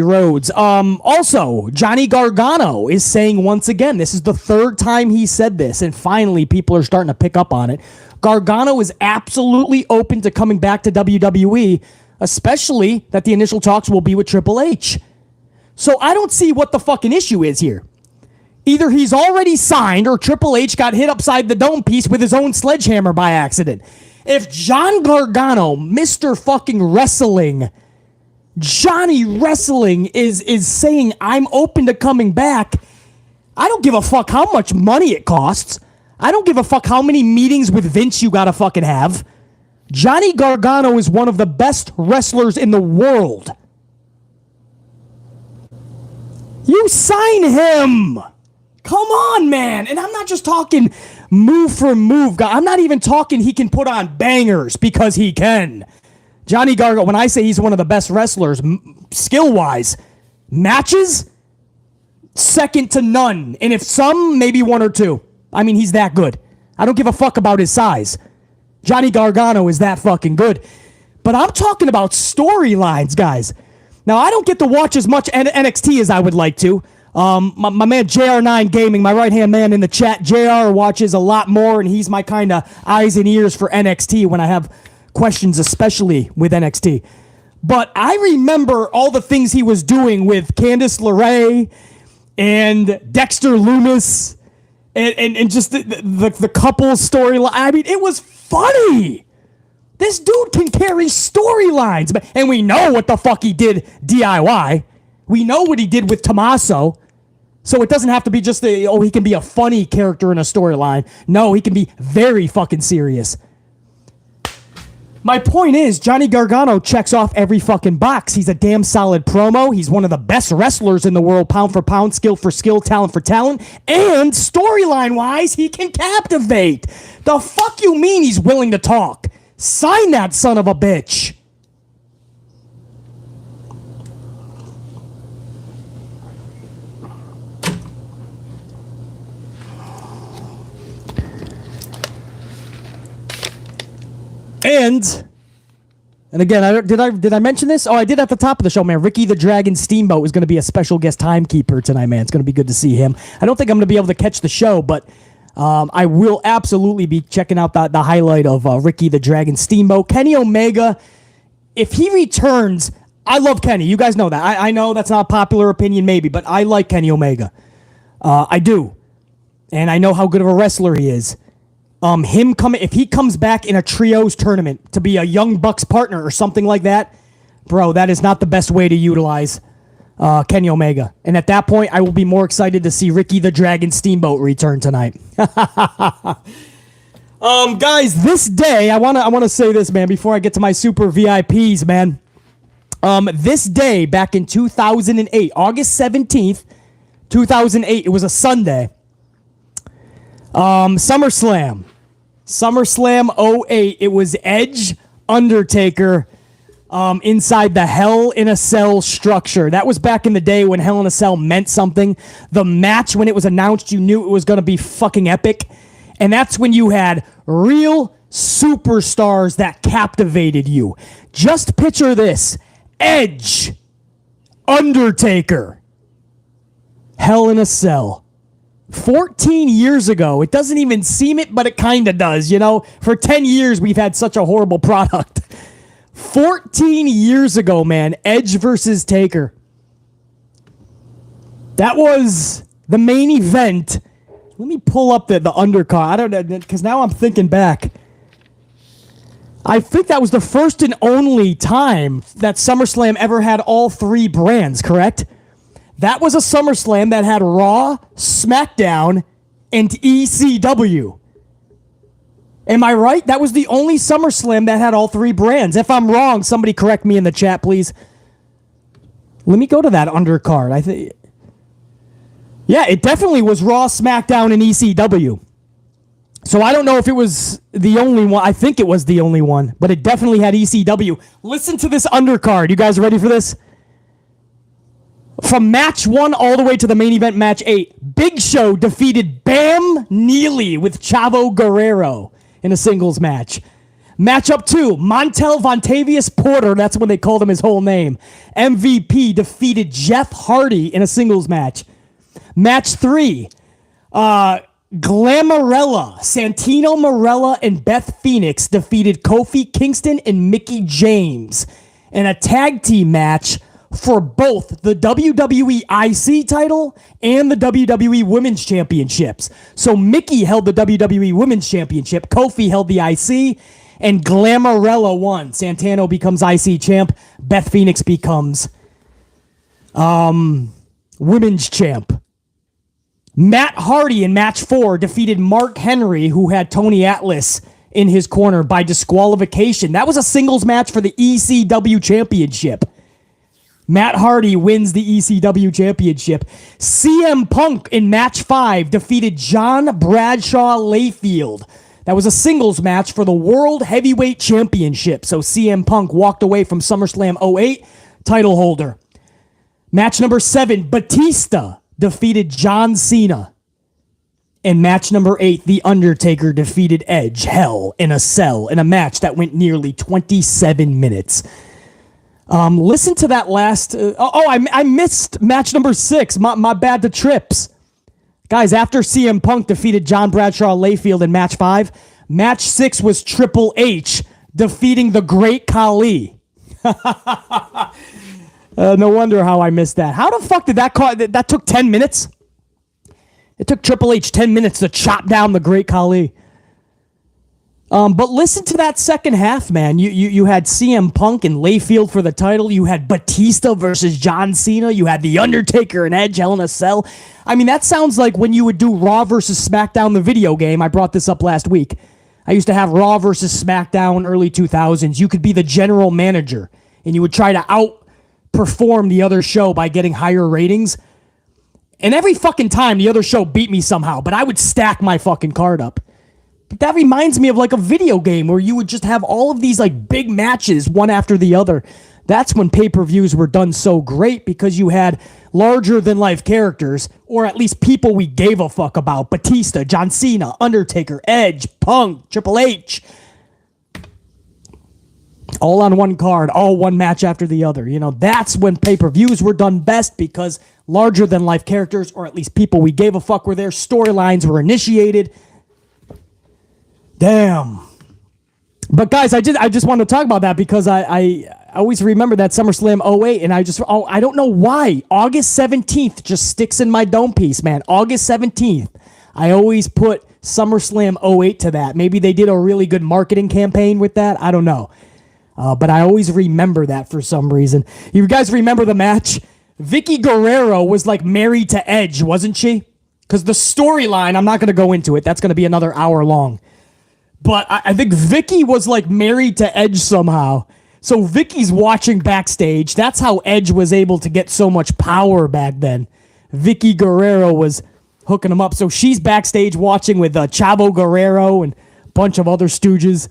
Rhodes. Also, Johnny Gargano is saying once again, this is the third time he said this, and finally people are starting to pick up on it. Gargano is absolutely open to coming back to WWE, especially that the initial talks will be with Triple H. So I don't see what the fucking issue is here. Either he's already signed or Triple H got hit upside the dome piece with his own sledgehammer by accident. If John Gargano, Mr. fucking Wrestling, Johnny Wrestling is saying, I'm open to coming back, I don't give a fuck how much money it costs. I don't give a fuck how many meetings with Vince you gotta fucking have. Johnny Gargano is one of the best wrestlers in the world. You sign him. Come on, man. And I'm not just talking move for move. I'm not even talking he can put on bangers, because he can. Johnny Gargano, when I say he's one of the best wrestlers, skill-wise, matches, second to none. And if some, maybe one or two. I mean, he's that good. I don't give a fuck about his size. Johnny Gargano is that fucking good. But I'm talking about storylines, guys. Now, I don't get to watch as much NXT as I would like to. My man JR9 Gaming, my right-hand man in the chat, JR watches a lot more, and he's my kind of eyes and ears for NXT when I have questions, especially with NXT. But I remember all the things he was doing with Candice LeRae and Dexter Lumis and just the couple storyline. I mean, it was funny. This dude can carry storylines. And we know what the fuck he did DIY. We know what he did with Tommaso. So it doesn't have to be just he can be a funny character in a storyline. No, he can be very fucking serious. My point is, Johnny Gargano checks off every fucking box. He's a damn solid promo. He's one of the best wrestlers in the world, pound for pound, skill for skill, talent for talent. And storyline-wise, he can captivate. The fuck you mean he's willing to talk? Sign that son of a bitch. And again, did I mention this? Oh, I did at the top of the show, man. Ricky the Dragon Steamboat is going to be a special guest timekeeper tonight, man. It's going to be good to see him. I don't think I'm going to be able to catch the show, but I will absolutely be checking out the highlight of Ricky the Dragon Steamboat. Kenny Omega, if he returns, I love Kenny. You guys know that. I know that's not a popular opinion, maybe, but I like Kenny Omega. I do. And I know how good of a wrestler he is. If he comes back in a trios tournament to be a Young Bucks partner or something like that, bro, that is not the best way to utilize Kenny Omega. And at that point, I will be more excited to see Ricky the Dragon Steamboat return tonight. Guys, this day, I wanna say this, man, before I get to my super VIPs, man. This day, back in 2008, August 17th, 2008, it was a Sunday. SummerSlam 08, it was Edge, Undertaker, inside the Hell in a Cell structure. That was back in the day when Hell in a Cell meant something. The match, when it was announced, you knew it was going to be fucking epic. And that's when you had real superstars that captivated you. Just picture this. Edge, Undertaker, Hell in a Cell. 14 years ago. It doesn't even seem it, but it kind of does, you know? For 10 years, we've had such a horrible product. 14 years ago, man. Edge versus Taker. That was the main event. Let me pull up the undercard. I don't know, because now I'm thinking back. I think that was the first and only time that SummerSlam ever had all three brands, correct? That was a SummerSlam that had Raw, SmackDown, and ECW. Am I right? That was the only SummerSlam that had all three brands. If I'm wrong, somebody correct me in the chat, please. Let me go to that undercard. I think, yeah, it definitely was Raw, SmackDown, and ECW. So I don't know if it was the only one. I think it was the only one, but it definitely had ECW. Listen to this undercard. You guys ready for this? From match 1 all the way to the main event, match 8, Big Show defeated Bam Neely with Chavo Guerrero in a singles match. Matchup 2, Montel Vontavious Porter, that's when they called him his whole name, MVP, defeated Jeff Hardy in a singles match. Match 3, Glamorella, Santino Marella and Beth Phoenix defeated Kofi Kingston and Mickie James in a tag team match for both the WWE IC title and the WWE Women's Championships. So Mickie held the WWE Women's Championship, Kofi held the IC, and Glamorella won. Santano becomes IC champ, Beth Phoenix becomes Women's champ. Matt Hardy in match 4 defeated Mark Henry, who had Tony Atlas in his corner, by disqualification. That was a singles match for the ECW Championship. Matt Hardy wins the ECW Championship. CM Punk in match 5 defeated John Bradshaw Layfield. That was a singles match for the World Heavyweight Championship. So CM Punk walked away from SummerSlam 08, title holder. Match number 7, Batista defeated John Cena. And match number 8, The Undertaker defeated Edge, Hell in a Cell, in a match that went nearly 27 minutes. Listen to that last... I missed match number 6. My bad to Trips. Guys, after CM Punk defeated John Bradshaw Layfield in match 5, match 6 was Triple H defeating the Great Khali. No wonder how I missed that. How the fuck did that took 10 minutes? It took Triple H 10 minutes to chop down the Great Khali. But listen to that second half, man. You had CM Punk and Layfield for the title. You had Batista versus John Cena. You had The Undertaker and Edge, Hell in a Cell. I mean, that sounds like when you would do Raw versus SmackDown, the video game. I brought this up last week. I used to have Raw versus SmackDown early 2000s. You could be the general manager, and you would try to outperform the other show by getting higher ratings. And every fucking time, the other show beat me somehow, but I would stack my fucking card up. But that reminds me of like a video game where you would just have all of these like big matches, one after the other. That's when pay-per-views were done so great, because you had larger-than-life characters, or at least people we gave a fuck about. Batista, John Cena, Undertaker, Edge, Punk, Triple H. All on one card, all one match after the other. You know, that's when pay-per-views were done best, because larger-than-life characters, or at least people we gave a fuck, were there. Storylines were initiated. Damn. But guys, I just want to talk about that because I always remember that SummerSlam 08, and I don't know why. August 17th just sticks in my dome piece, man. August 17th. I always put SummerSlam 08 to that. Maybe they did a really good marketing campaign with that. I don't know. But I always remember that for some reason. You guys remember the match? Vicky Guerrero was like married to Edge, wasn't she? Because the storyline, I'm not going to go into it. That's going to be another hour long. But I think Vicky was like married to Edge somehow. So Vicky's watching backstage. That's how Edge was able to get so much power back then. Vicky Guerrero was hooking him up. So she's backstage watching with Chavo Guerrero and a bunch of other stooges.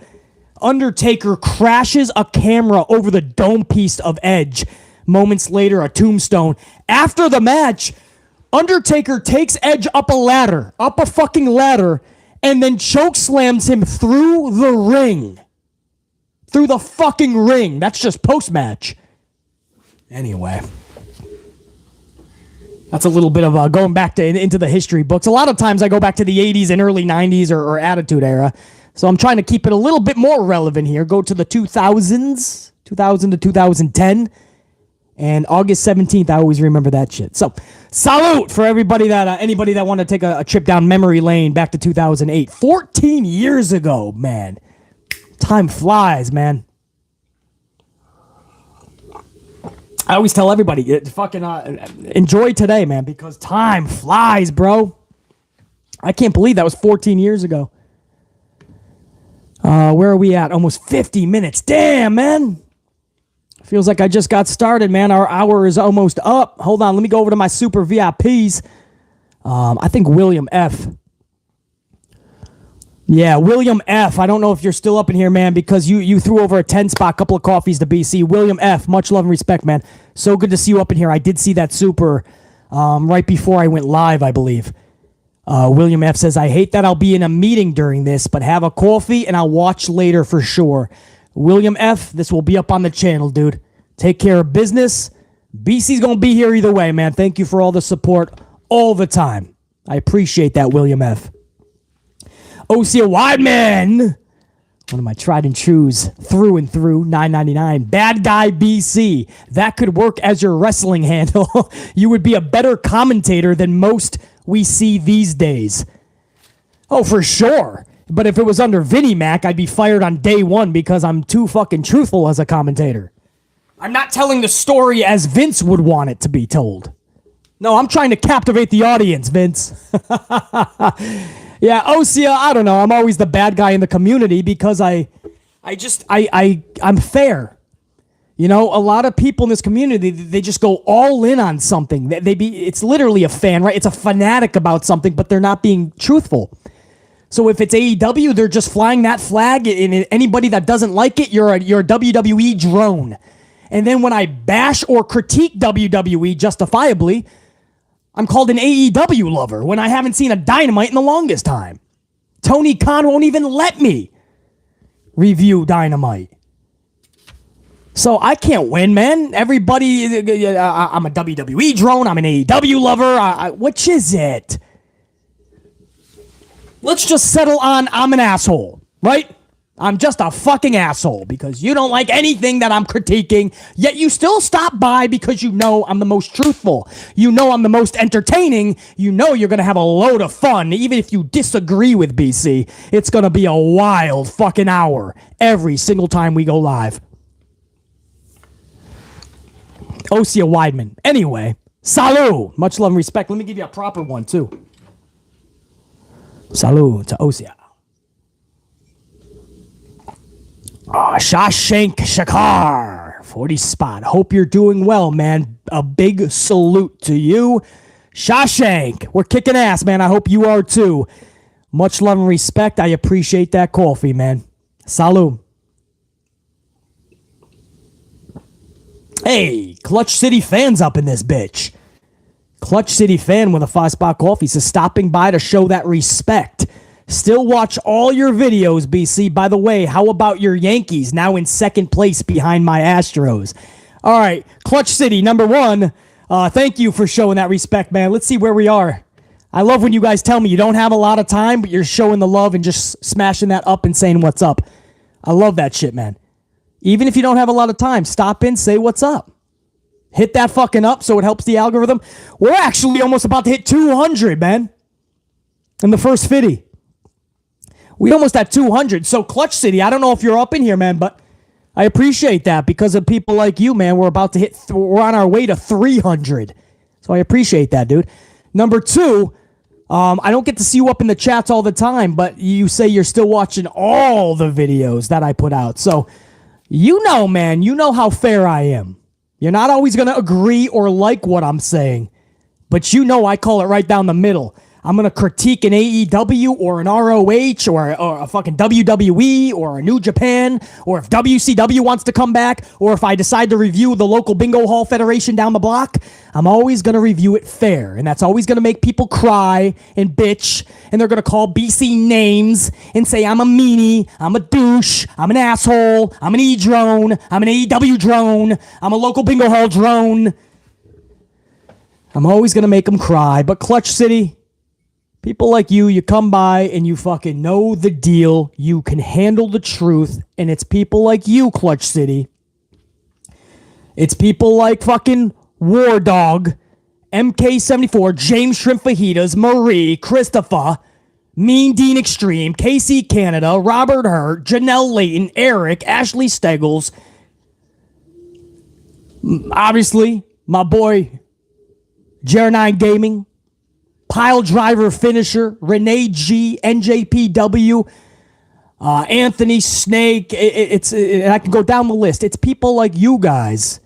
Undertaker crashes a camera over the dome piece of Edge. Moments later, a tombstone. After the match, Undertaker takes Edge up a fucking ladder, and then chokeslams him through the ring. Through the fucking ring. That's just post-match. Anyway. That's a little bit of going back into the history books. A lot of times I go back to the 80s and early 90s or Attitude Era. So I'm trying to keep it a little bit more relevant here. Go to the 2000s. 2000 to 2010. And August 17th, I always remember that shit. So, salute for everybody anybody that want to take a trip down memory lane back to 2008. 14 years ago, man. Time flies, man. I always tell everybody, fucking enjoy today, man, because time flies, bro. I can't believe that was 14 years ago. Where are we at? Almost 50 minutes. Damn, man. Feels like I just got started, man. Our hour is almost up. Hold on, let me go over to my super VIPs. I think William F. Yeah, William F. I don't know if you're still up in here, man, because you threw over a 10-spot, couple of coffees to BC. William F., much love and respect, man. So good to see you up in here. I did see that super right before I went live, I believe. William F. says, I hate that I'll be in a meeting during this, but have a coffee and I'll watch later for sure. William F., this will be up on the channel, dude. Take care of business. BC's going to be here either way, man. Thank you for all the support all the time. I appreciate that, William F. Osea Wideman, one of my tried and trues through and through, $9.99. Bad Guy BC. That could work as your wrestling handle. You would be a better commentator than most we see these days. Oh, for sure. But if it was under Vinnie Mac, I'd be fired on day one because I'm too fucking truthful as a commentator. I'm not telling the story as Vince would want it to be told. No, I'm trying to captivate the audience, Vince. Yeah, Osea, I don't know. I'm always the bad guy in the community because I'm fair. You know, a lot of people in this community, they just go all in on something. It's literally a fan, right? It's a fanatic about something, but they're not being truthful. So if it's AEW, they're just flying that flag, and anybody that doesn't like it, you're a WWE drone. And then when I bash or critique WWE justifiably, I'm called an AEW lover when I haven't seen a Dynamite in the longest time. Tony Khan won't even let me review Dynamite. So I can't win, man. Everybody, I'm a WWE drone. I'm an AEW lover. Which is it? Let's just settle on I'm an asshole, right? I'm just a fucking asshole because you don't like anything that I'm critiquing, yet you still stop by because you know I'm the most truthful. You know I'm the most entertaining. You know you're going to have a load of fun. Even if you disagree with BC, it's going to be a wild fucking hour every single time we go live. Osea Weidman. Anyway, salut. Much love and respect. Let me give you a proper one, too. Salut to Osea. Shashank Shakar, 40 spot. Hope you're doing well, man. A big salute to you. Shashank, we're kicking ass, man. I hope you are, too. Much love and respect. I appreciate that coffee, man. Salut. Hey, Clutch City fans up in this bitch. Clutch City fan with a 5-spot coffee says stopping by to show that respect. Still watch all your videos, BC. By the way, how about your Yankees now in second place behind my Astros? All right, Clutch City, number one. Thank you for showing that respect, man. Let's see where we are. I love when you guys tell me you don't have a lot of time, but you're showing the love and just smashing that up and saying what's up. I love that shit, man. Even if you don't have a lot of time, stop in, say what's up. Hit that fucking up so it helps the algorithm. We're actually almost about to hit 200, man. In the first 50. We almost at 200. So Clutch City, I don't know if you're up in here, man, but I appreciate that because of people like you, man. We're about to hit, we're on our way to 300. So I appreciate that, dude. Number two, I don't get to see you up in the chats all the time, but you say you're still watching all the videos that I put out. So you know, man, you know how fair I am. You're not always going to agree or like what I'm saying, but you know I call it right down the middle. I'm going to critique an AEW or an ROH or a fucking WWE or a New Japan, or if WCW wants to come back, or if I decide to review the local bingo hall federation down the block, I'm always going to review it fair. And that's always going to make people cry and bitch, and they're going to call BC names and say I'm a meanie, I'm a douche, I'm an asshole, I'm an E-drone, I'm an AEW drone, I'm a local bingo hall drone. I'm always going to make them cry. But Clutch City, people like you come by and you fucking know the deal. You can handle the truth. And it's people like you, Clutch City. It's people like fucking War Dog, MK74, James Shrimp Fajitas, Marie, Christopher, Mean Dean Extreme, KC Canada, Robert Hurt, Janelle Layton, Eric, Ashley Steggles. Obviously, my boy, Jer9 Gaming, Pile Driver Finisher, Renee G, NJPW, Anthony Snake. I can go down the list. It's people like you guys.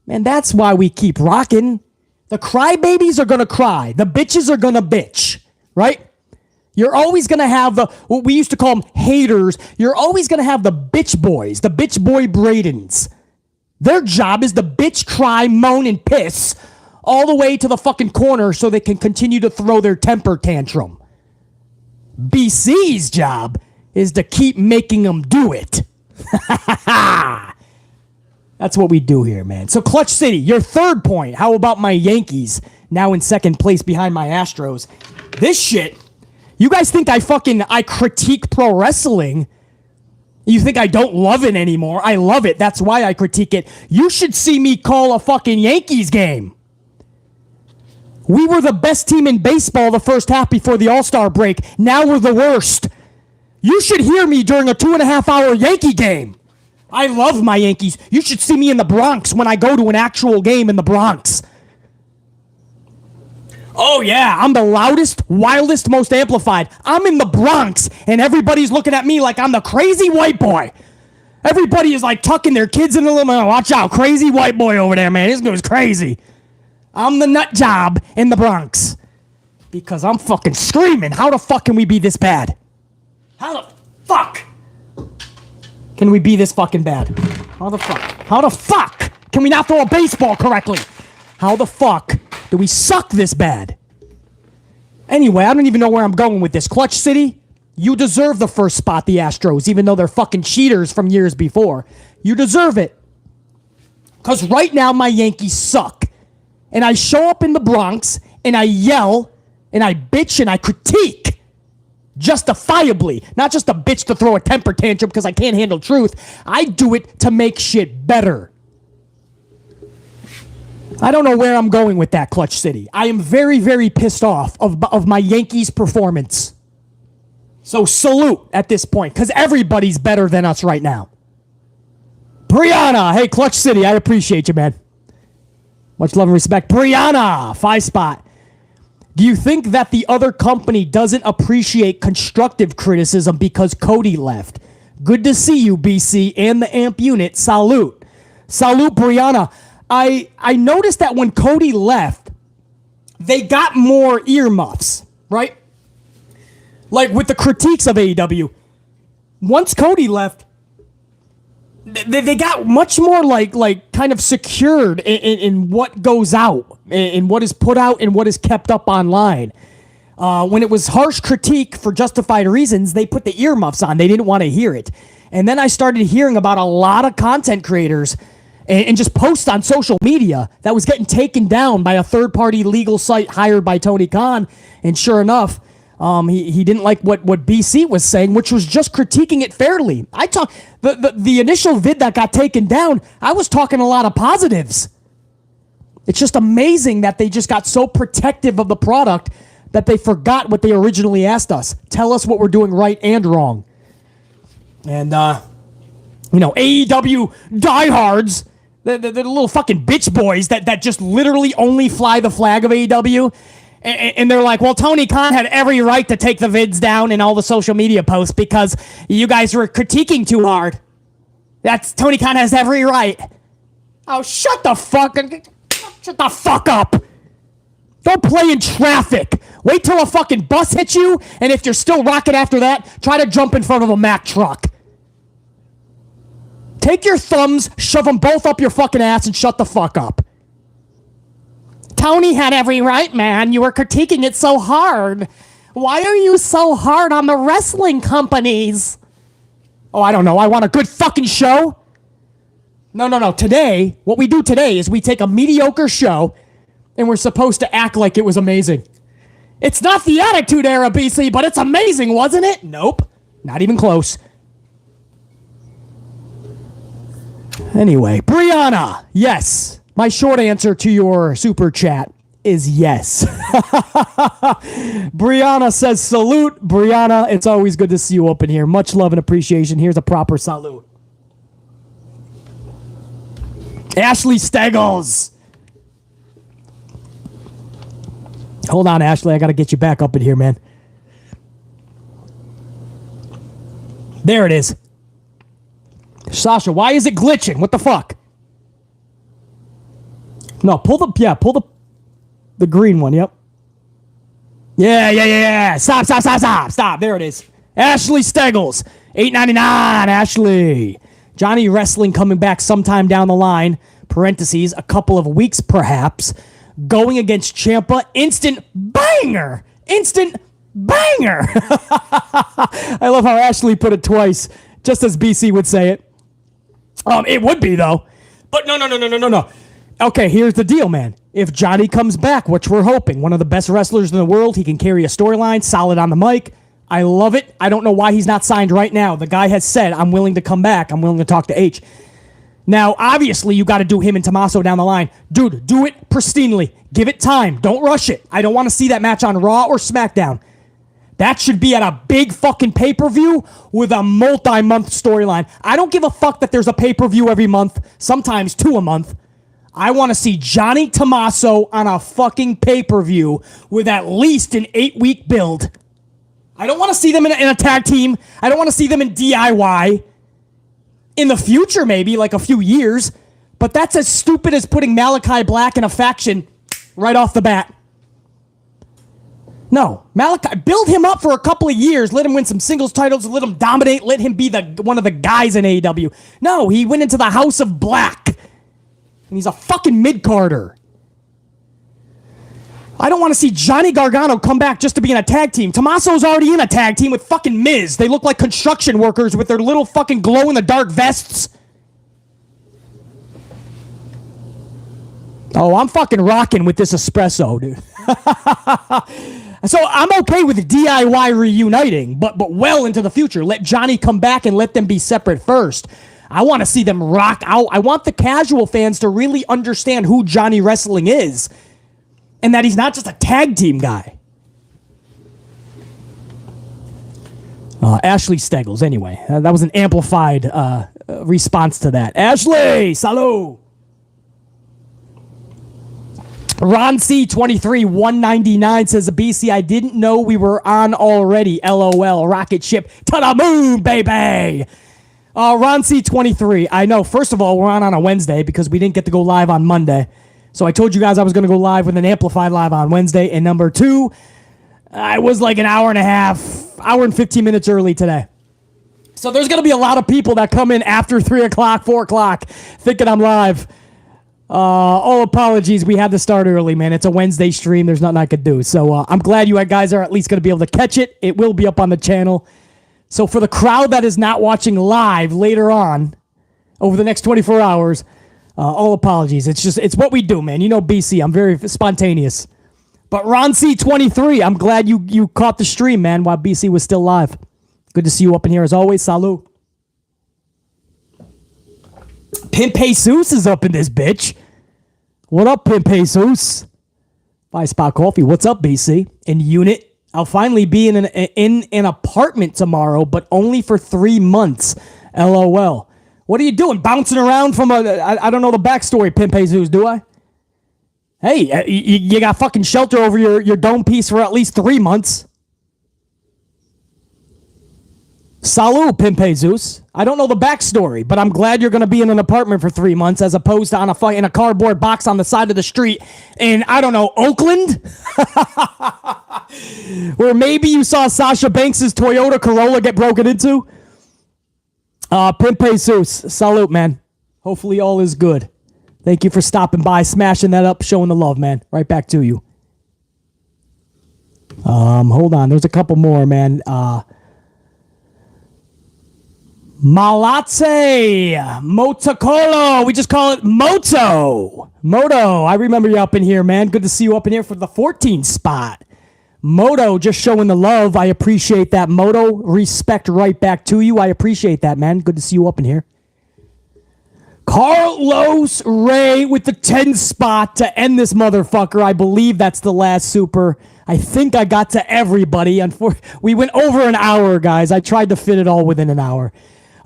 Man, that's why we keep rocking. The crybabies are going to cry. The bitches are going to bitch, right? You're always going to have what we used to call them haters. You're always going to have the bitch boys, the bitch boy Bradens. Their job is to bitch, cry, moan, and piss all the way to the fucking corner so they can continue to throw their temper tantrum. BC's job is to keep making them do it. That's what we do here, man. So Clutch City, your third point. How about my Yankees now in second place behind my Astros? This shit, you guys think I critique pro wrestling. You think I don't love it anymore. I love it. That's why I critique it. You should see me call a fucking Yankees game. We were the best team in baseball the first half before the All-Star break. Now we're the worst. You should hear me during a 2.5-hour Yankee game. I love my Yankees. You should see me in the Bronx when I go to an actual game in the Bronx. Oh yeah, I'm the loudest, wildest, most amplified. I'm in the Bronx, and everybody's looking at me like I'm the crazy white boy. Everybody is like tucking their kids in the limo. Watch out, crazy white boy over there, man. This goes crazy. I'm the nut job in the Bronx. Because I'm fucking screaming. How the fuck can we be this bad? How the fuck can we be this fucking bad? How the fuck? How the fuck can we not throw a baseball correctly? How the fuck do we suck this bad? Anyway, I don't even know where I'm going with this. Clutch City, you deserve the first spot, the Astros, even though they're fucking cheaters from years before. You deserve it. Because right now, my Yankees suck. And I show up in the Bronx, and I yell, and I bitch, and I critique. Justifiably. Not just a bitch to throw a temper tantrum because I can't handle truth. I do it to make shit better. I don't know where I'm going with that, Clutch City. I am very, very pissed off of my Yankees' performance. So salute at this point, because everybody's better than us right now. Brianna, hey, Clutch City, I appreciate you, man. Much love and respect. Brianna, 5 spot. Do you think that the other company doesn't appreciate constructive criticism because Cody left? Good to see you, BC, and the AMP unit. Salute. Salute, Brianna. I noticed that when Cody left, they got more earmuffs, right? Like with the critiques of AEW. Once Cody left, they got much more like kind of secured in what goes out, in what is put out and what is kept up online. When it was harsh critique for justified reasons, they put the earmuffs on. They didn't want to hear it. And then I started hearing about a lot of content creators and just posts on social media that was getting taken down by a third-party legal site hired by Tony Khan. And sure enough, he didn't like what BC was saying, which was just critiquing it fairly. The initial vid that got taken down, I was talking a lot of positives. It's just amazing that they just got so protective of the product that they forgot what they originally asked us. Tell us what we're doing right and wrong. And, AEW diehards, the little fucking bitch boys that just literally only fly the flag of AEW. And they're like, well, Tony Khan had every right to take the vids down and all the social media posts because you guys were critiquing too hard. Tony Khan has every right. Oh, shut the fuck up. Don't play in traffic. Wait till a fucking bus hits you, and if you're still rocking after that, try to jump in front of a Mack truck. Take your thumbs, shove them both up your fucking ass, and shut the fuck up. Tony had every right, man. You were critiquing it so hard. Why are you so hard on the wrestling companies? Oh, I don't know. I want a good fucking show. No. Today, what we do today is we take a mediocre show and we're supposed to act like it was amazing. It's not the Attitude Era, BC, but it's amazing, wasn't it? Nope. Not even close. Anyway, Brianna, yes. My short answer to your super chat is yes. Brianna says salute. Brianna, it's always good to see you up in here. Much love and appreciation. Here's a proper salute. Ashley Steggles. Hold on, Ashley. I got to get you back up in here, man. There it is. Sasha, why is it glitching? What the fuck? No, pull the green one, yep. Yeah. Stop. There it is. Ashley Steggles, $8.99, Ashley. Johnny Wrestling coming back sometime down the line, parentheses, a couple of weeks perhaps, going against Ciampa, instant banger. I love how Ashley put it twice, just as BC would say it. It would be, though. But no. Okay, here's the deal, man. If Johnny comes back, which we're hoping, one of the best wrestlers in the world, he can carry a storyline, solid on the mic. I love it. I don't know why he's not signed right now. The guy has said, I'm willing to come back. I'm willing to talk to H. Now, obviously, you got to do him and Tommaso down the line. Dude, do it pristinely. Give it time. Don't rush it. I don't want to see that match on Raw or SmackDown. That should be at a big fucking pay-per-view with a multi-month storyline. I don't give a fuck that there's a pay-per-view every month, sometimes 2 a month. I want to see Johnny Tommaso on a fucking pay-per-view with at least an 8-week build. I don't want to see them in a tag team. I don't want to see them in DIY. In the future, maybe, like a few years. But that's as stupid as putting Malachi Black in a faction right off the bat. No, Malachi, build him up for a couple of years. Let him win some singles titles. Let him dominate. Let him be one of the guys in AEW. No, he went into the House of Black. And he's a fucking mid-carder. I don't want to see Johnny Gargano come back just to be in a tag team. Tommaso's already in a tag team with fucking Miz. They look like construction workers with their little fucking glow-in-the-dark vests. Oh, I'm fucking rocking with this espresso, dude. So I'm okay with DIY reuniting, but well into the future. Let Johnny come back and let them be separate first. I want to see them rock out. I want the casual fans to really understand who Johnny Wrestling is and that he's not just a tag team guy. Ashley Steggles, anyway. That was an amplified response to that. Ashley, salut! Ron C 23 199 says, BC, I didn't know we were on already. LOL. Rocket ship to the moon, baby. Ron C 23. I know. First of all, we're on a Wednesday because we didn't get to go live on Monday. So I told you guys I was going to go live with an amplified live on Wednesday. And number two, I was like an hour and 15 minutes early today. So there's going to be a lot of people that come in after 3 o'clock, 4 o'clock thinking I'm live. All apologies. We had to start early, man. It's a Wednesday stream. There's nothing I could do. So I'm glad you guys are at least going to be able to catch it. It will be up on the channel. So for the crowd that is not watching live later on, over the next 24 hours, all apologies. It's what we do, man. You know BC. I'm very spontaneous. But Ron C23, I'm glad you caught the stream, man, while BC was still live. Good to see you up in here as always. Salut. Pimp Jesus is up in this bitch. What up, Pimp Jesus? Buy Spot Coffee. What's up, BC? In unit. I'll finally be in an apartment tomorrow, but only for 3 months. LOL. What are you doing? Bouncing around from I don't know the backstory, Pimp Jesus, do I? Hey, you got fucking shelter over your dome piece for at least 3 months. Salut, Pimp Jesus. I don't know the backstory, but I'm glad you're going to be in an apartment for 3 months as opposed to in a cardboard box on the side of the street in, I don't know, Oakland? Where maybe you saw Sasha Banks' Toyota Corolla get broken into? Pimp Jesus. Salute, man. Hopefully all is good. Thank you for stopping by, smashing that up, showing the love, man. Right back to you. Hold on. There's a couple more, man. Malatse Motocolo. We just call it Moto. I remember you up in here, man. Good to see you up in here for the 14th spot. Moto, just showing the love. I appreciate that, Moto. Respect right back to you. I appreciate that, man. Good to see you up in here. Carlos Ray with the 10th spot to end this motherfucker. I believe that's the last super. I think I got to everybody. We went over an hour, guys. I tried to fit it all within an hour.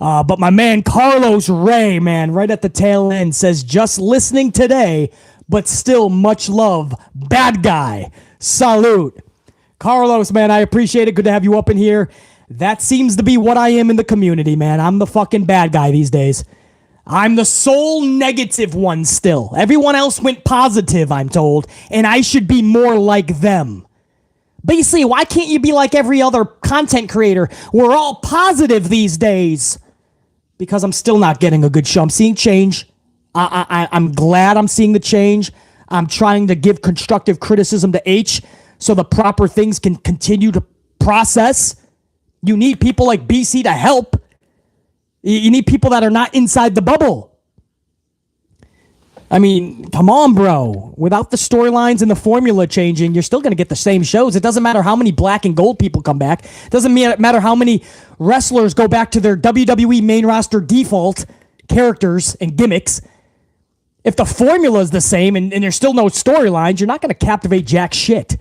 But my man Carlos Ray, man, right at the tail end, says, just listening today, but still much love. Bad guy. Salute. Carlos, man, I appreciate it. Good to have you up in here. That seems to be what I am in the community, man. I'm the fucking bad guy these days. I'm the sole negative one still. Everyone else went positive, I'm told, and I should be more like them. Basically, why can't you be like every other content creator? We're all positive these days. Because I'm still not getting a good show. I'm seeing change. I'm glad I'm seeing the change. I'm trying to give constructive criticism to H so the proper things can continue to process. You need people like BC to help. You need people that are not inside the bubble. I mean, come on, bro. Without the storylines and the formula changing, you're still going to get the same shows. It doesn't matter how many black and gold people come back. It doesn't matter how many wrestlers go back to their WWE main roster default characters and gimmicks. If the formula is the same and there's still no storylines, you're not going to captivate jack shit.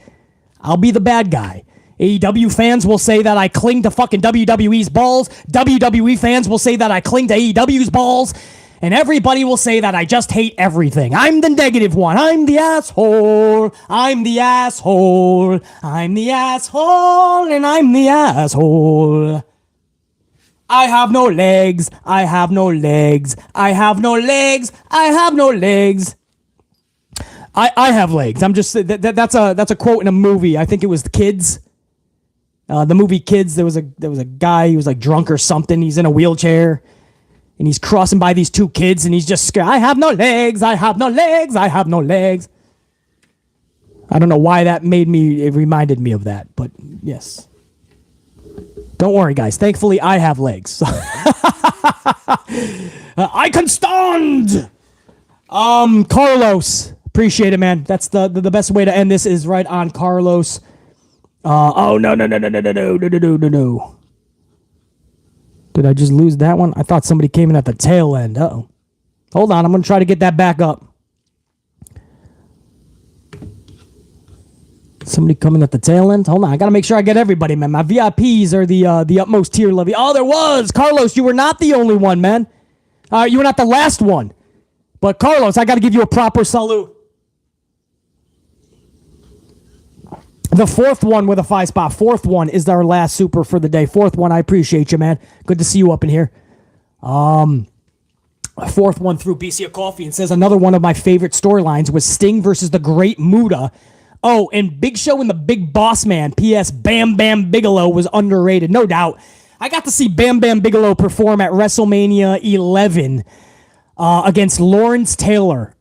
I'll be the bad guy. AEW fans will say that I cling to fucking WWE's balls. WWE fans will say that I cling to AEW's balls. And everybody will say that I just hate everything. I'm the negative one. I'm the asshole. I'm the asshole. I'm the asshole. And I'm the asshole. I have no legs. I have no legs. I have no legs. I have no legs. I have legs. I'm just that's a quote in a movie. I think it was Kids. The movie Kids. There was a guy. He was like drunk or something. He's in a wheelchair, and he's crossing by these two kids, and he's just scared. I have no legs. I have no legs. I have no legs. I don't know why that it reminded me of that, but yes. Don't worry, guys. Thankfully, I have legs. I can stand. Carlos. Appreciate it, man. That's the best way to end this is right on Carlos. No. Did I just lose that one? I thought somebody came in at the tail end. Uh-oh. Hold on. I'm going to try to get that back up. Somebody coming at the tail end? Hold on. I got to make sure I get everybody, man. My VIPs are the utmost tier level. Oh, there was. Carlos, you were not the only one, man. You were not the last one. But Carlos, I got to give you a proper salute. The fourth one with a 5 spot. Fourth one is our last super for the day. Fourth one, I appreciate you, man. Good to see you up in here. Fourth one through BC of Coffee and says another one of my favorite storylines was Sting versus the Great Muta. Oh, and Big Show and the Big Boss Man. P.S. Bam Bam Bigelow was underrated, no doubt. I got to see Bam Bam Bigelow perform at WrestleMania 11 against Lawrence Taylor.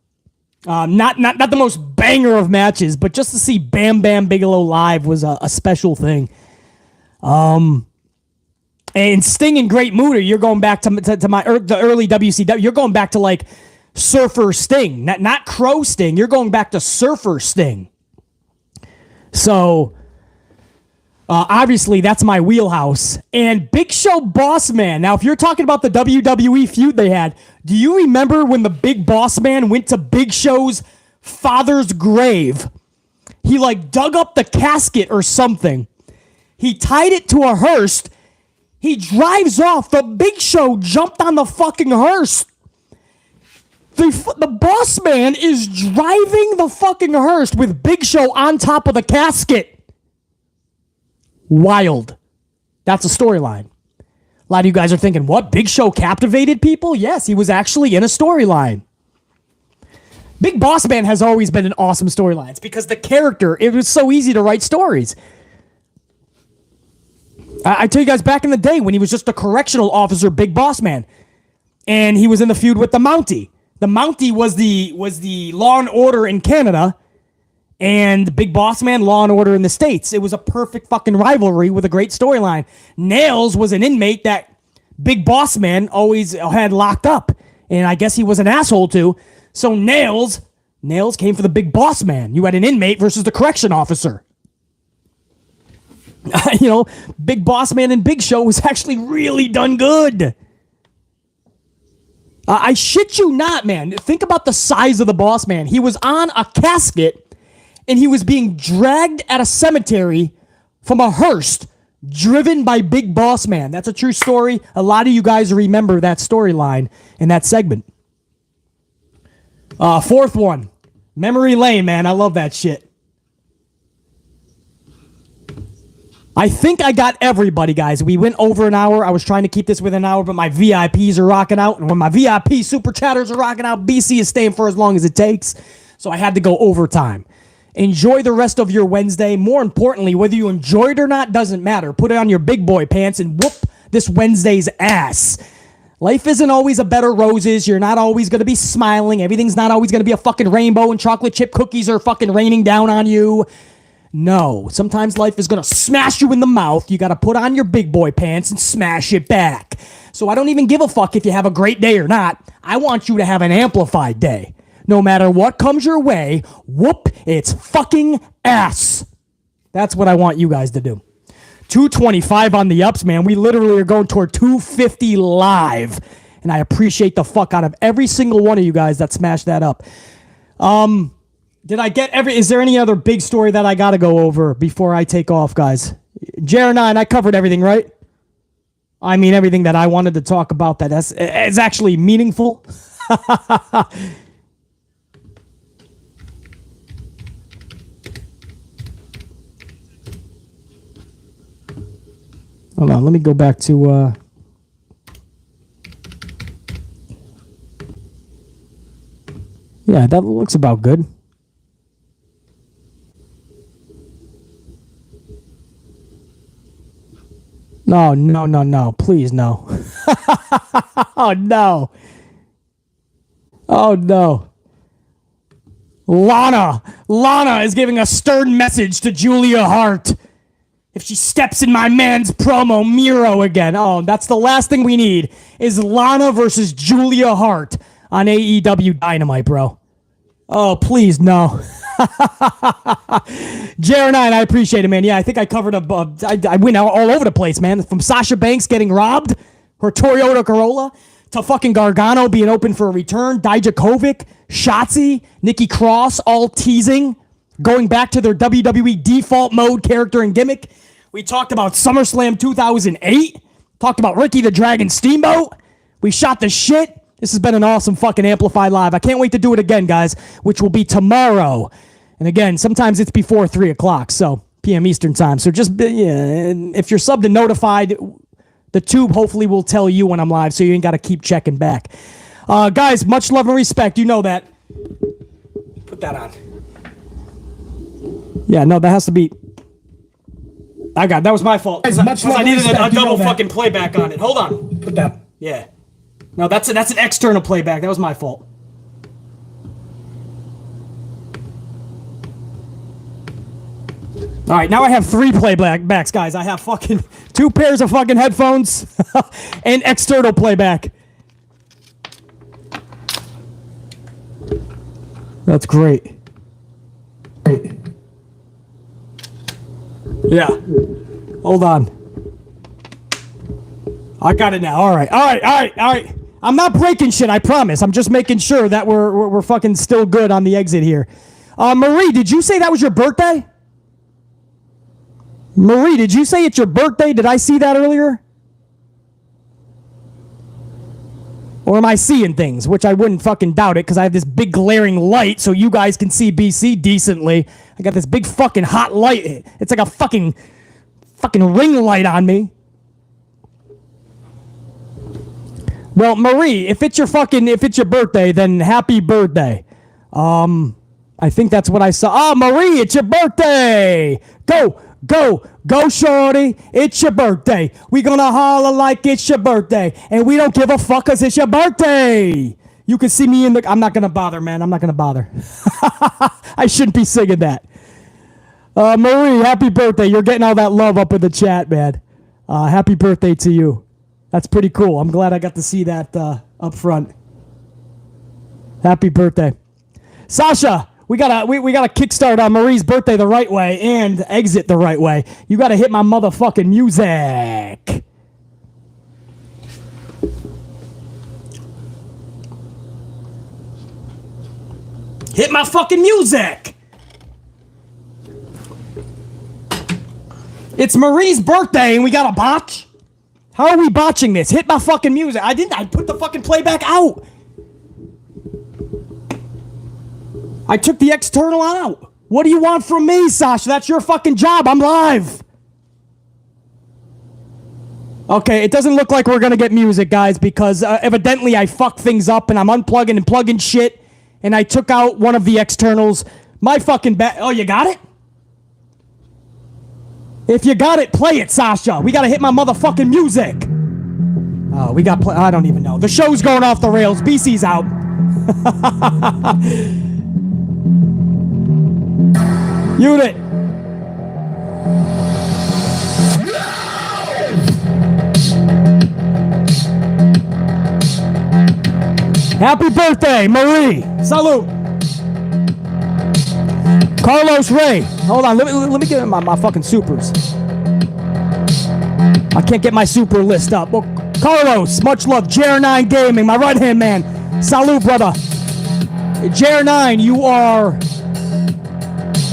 Not the most banger of matches, but just to see Bam Bam Bigelow live was a special thing. And Sting and Great Muta, you're going back to the early WCW. You're going back to like Surfer Sting, not Crow Sting. You're going back to Surfer Sting. So obviously that's my wheelhouse. And Big Show Boss Man. Now, if you're talking about the WWE feud they had, do you remember when the Big Boss Man went to Big Show's father's grave? He like dug up the casket or something. He tied it to a hearse. He drives off. The Big Show jumped on the fucking hearse. The Boss Man is driving the fucking hearse with Big Show on top of the casket. Wild. That's a storyline. A lot of you guys are thinking, what? Big Show captivated people? Yes, he was actually in a storyline. Big Boss Man has always been an awesome storyline. It's because the character, it was so easy to write stories. I tell you guys, back in the day when he was just a correctional officer, Big Boss Man, and he was in the feud with the Mountie. The Mountie was the Law and Order in Canada, and Big Boss Man, Law and Order in the States. It was a perfect fucking rivalry with a great storyline. Nails was an inmate that Big Boss Man always had locked up, and I guess he was an asshole too. So Nails came for the Big Boss Man. You had an inmate versus the correction officer. Big Boss Man and Big Show was actually really done good. I shit you not, man. Think about the size of the Boss Man. He was on a casket, and he was being dragged at a cemetery from a hearse driven by Big Boss Man. That's a true story. A lot of you guys remember that storyline in that segment. Fourth one. Memory Lane, man. I love that shit. I think I got everybody, guys. We went over an hour. I was trying to keep this within an hour, but my VIPs are rocking out. And when my VIP super chatters are rocking out, BC is staying for as long as it takes. So I had to go overtime. Enjoy the rest of your Wednesday. More importantly, whether you enjoy it or not doesn't matter. Put it on your big boy pants and whoop this Wednesday's ass. Life isn't always a bed of roses. You're not always going to be smiling. Everything's not always going to be a fucking rainbow and chocolate chip cookies are fucking raining down on you. No, sometimes life is going to smash you in the mouth. You got to put on your big boy pants and smash it back. So I don't even give a fuck if you have a great day or not. I want you to have an amplified day. No matter what comes your way, whoop its fucking ass. That's what I want you guys to do. 225 on the ups, man. We literally are going toward 250 live. And I appreciate the fuck out of every single one of you guys that smashed that up. Did I get is there any other big story that I got to go over before I take off, guys? JR9, I covered everything, right? I mean, everything that I wanted to talk about that is actually meaningful. Hold on, let me go back to... Yeah, that looks about good. No, no, no, no. Please, no. Oh, no. Oh, no. Lana is giving a stern message to Julia Hart. If she steps in my man's promo, Miro again. Oh, that's the last thing we need, is Lana versus Julia Hart on AEW Dynamite, bro. Oh, please, no. JR9, I appreciate it, man. Yeah, I think I covered I went all over the place, man. From Sasha Banks getting robbed, her Toyota Corolla, to fucking Gargano being open for a return, Dijakovic, Shotzi, Nikki Cross, all teasing, going back to their WWE default mode character and gimmick. We talked about SummerSlam 2008, talked about Ricky the Dragon Steamboat. We shot the shit. This has been an awesome fucking Amplified Live. I can't wait to do it again, guys, which will be tomorrow. And again, sometimes it's before 3 o'clock, so p.m. Eastern time. So just, if you're subbed and notified, the tube hopefully will tell you when I'm live, so you ain't got to keep checking back. Guys, much love and respect. You know that. Put that on. Yeah, no, that has to be... that was my fault. Guys, I needed a double fucking playback on it. Hold on. Put that... Yeah. No, that's an external playback. That was my fault. All right, now I have 3 playbacks, guys. I have fucking 2 pairs of fucking headphones and external playback. That's great. Yeah. Hold on. I got it now. All right. I'm not breaking shit, I promise. I'm just making sure that we're fucking still good on the exit here. Marie, did you say that was your birthday? Marie, did you say it's your birthday? Did I see that earlier? Or am I seeing things? Which I wouldn't fucking doubt it, because I have this big glaring light so you guys can see BC decently. I got this big fucking hot light. It's like a fucking ring light on me. Well, Marie, if it's your birthday, then happy birthday. I think that's what I saw. Oh, Marie, it's your birthday. Go, shorty. It's your birthday. We gonna holler like it's your birthday. And we don't give a fuck cause it's your birthday. You can see me I'm not gonna bother, man. I'm not gonna bother. I shouldn't be singing that. Marie, happy birthday. You're getting all that love up in the chat, man. Happy birthday to you. That's pretty cool. I'm glad I got to see that up front. Happy birthday. Sasha, we gotta kickstart on Marie's birthday the right way and exit the right way. You gotta hit my motherfucking music. Hit my fucking music. It's Marie's birthday and we got a botch? How are we botching this? Hit my fucking music. I put the fucking playback out. I took the external out. What do you want from me, Sasha? That's your fucking job. I'm live. Okay, it doesn't look like we're gonna get music, guys, because evidently I fucked things up and I'm unplugging and plugging shit, and I took out one of the externals. My fucking oh, you got it? If you got it, play it, Sasha. We gotta hit my motherfucking music. Oh, we got I don't even know. The show's going off the rails. BC's out. Unit. Happy birthday, Marie. Salute. Carlos Ray. Hold on, let me get my fucking supers. I can't get my super list up. Well, Carlos, much love. JR9 Gaming, my right-hand man. Salute, brother. JR9, you are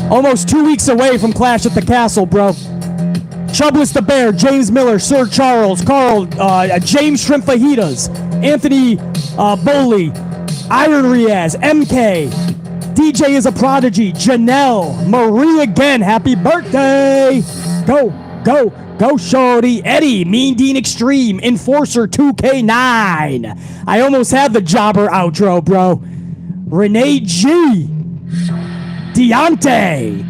almost 2 weeks away from Clash at the Castle, bro. Chubless the Bear, James Miller, Sir Charles, Carl, James Shrimp Fajitas, Anthony Bowley, Iron Riaz, MK, DJ is a prodigy, Janelle, Marie again, happy birthday. Go, shorty. Eddie, Mean Dean Extreme, Enforcer 2K9. I almost had the jobber outro, bro. Renee G, Deontay,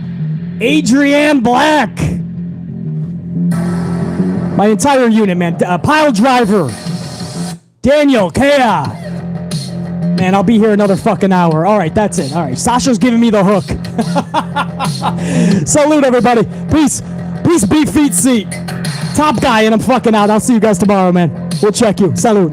Adrienne Black. My entire unit, man. Pile Driver, Daniel, Kea. Man, I'll be here another fucking hour. All right, that's it. All right, Sasha's giving me the hook. Salute, everybody. Peace, beef feet seat. Top guy, and I'm fucking out. I'll see you guys tomorrow, man. We'll check you. Salute.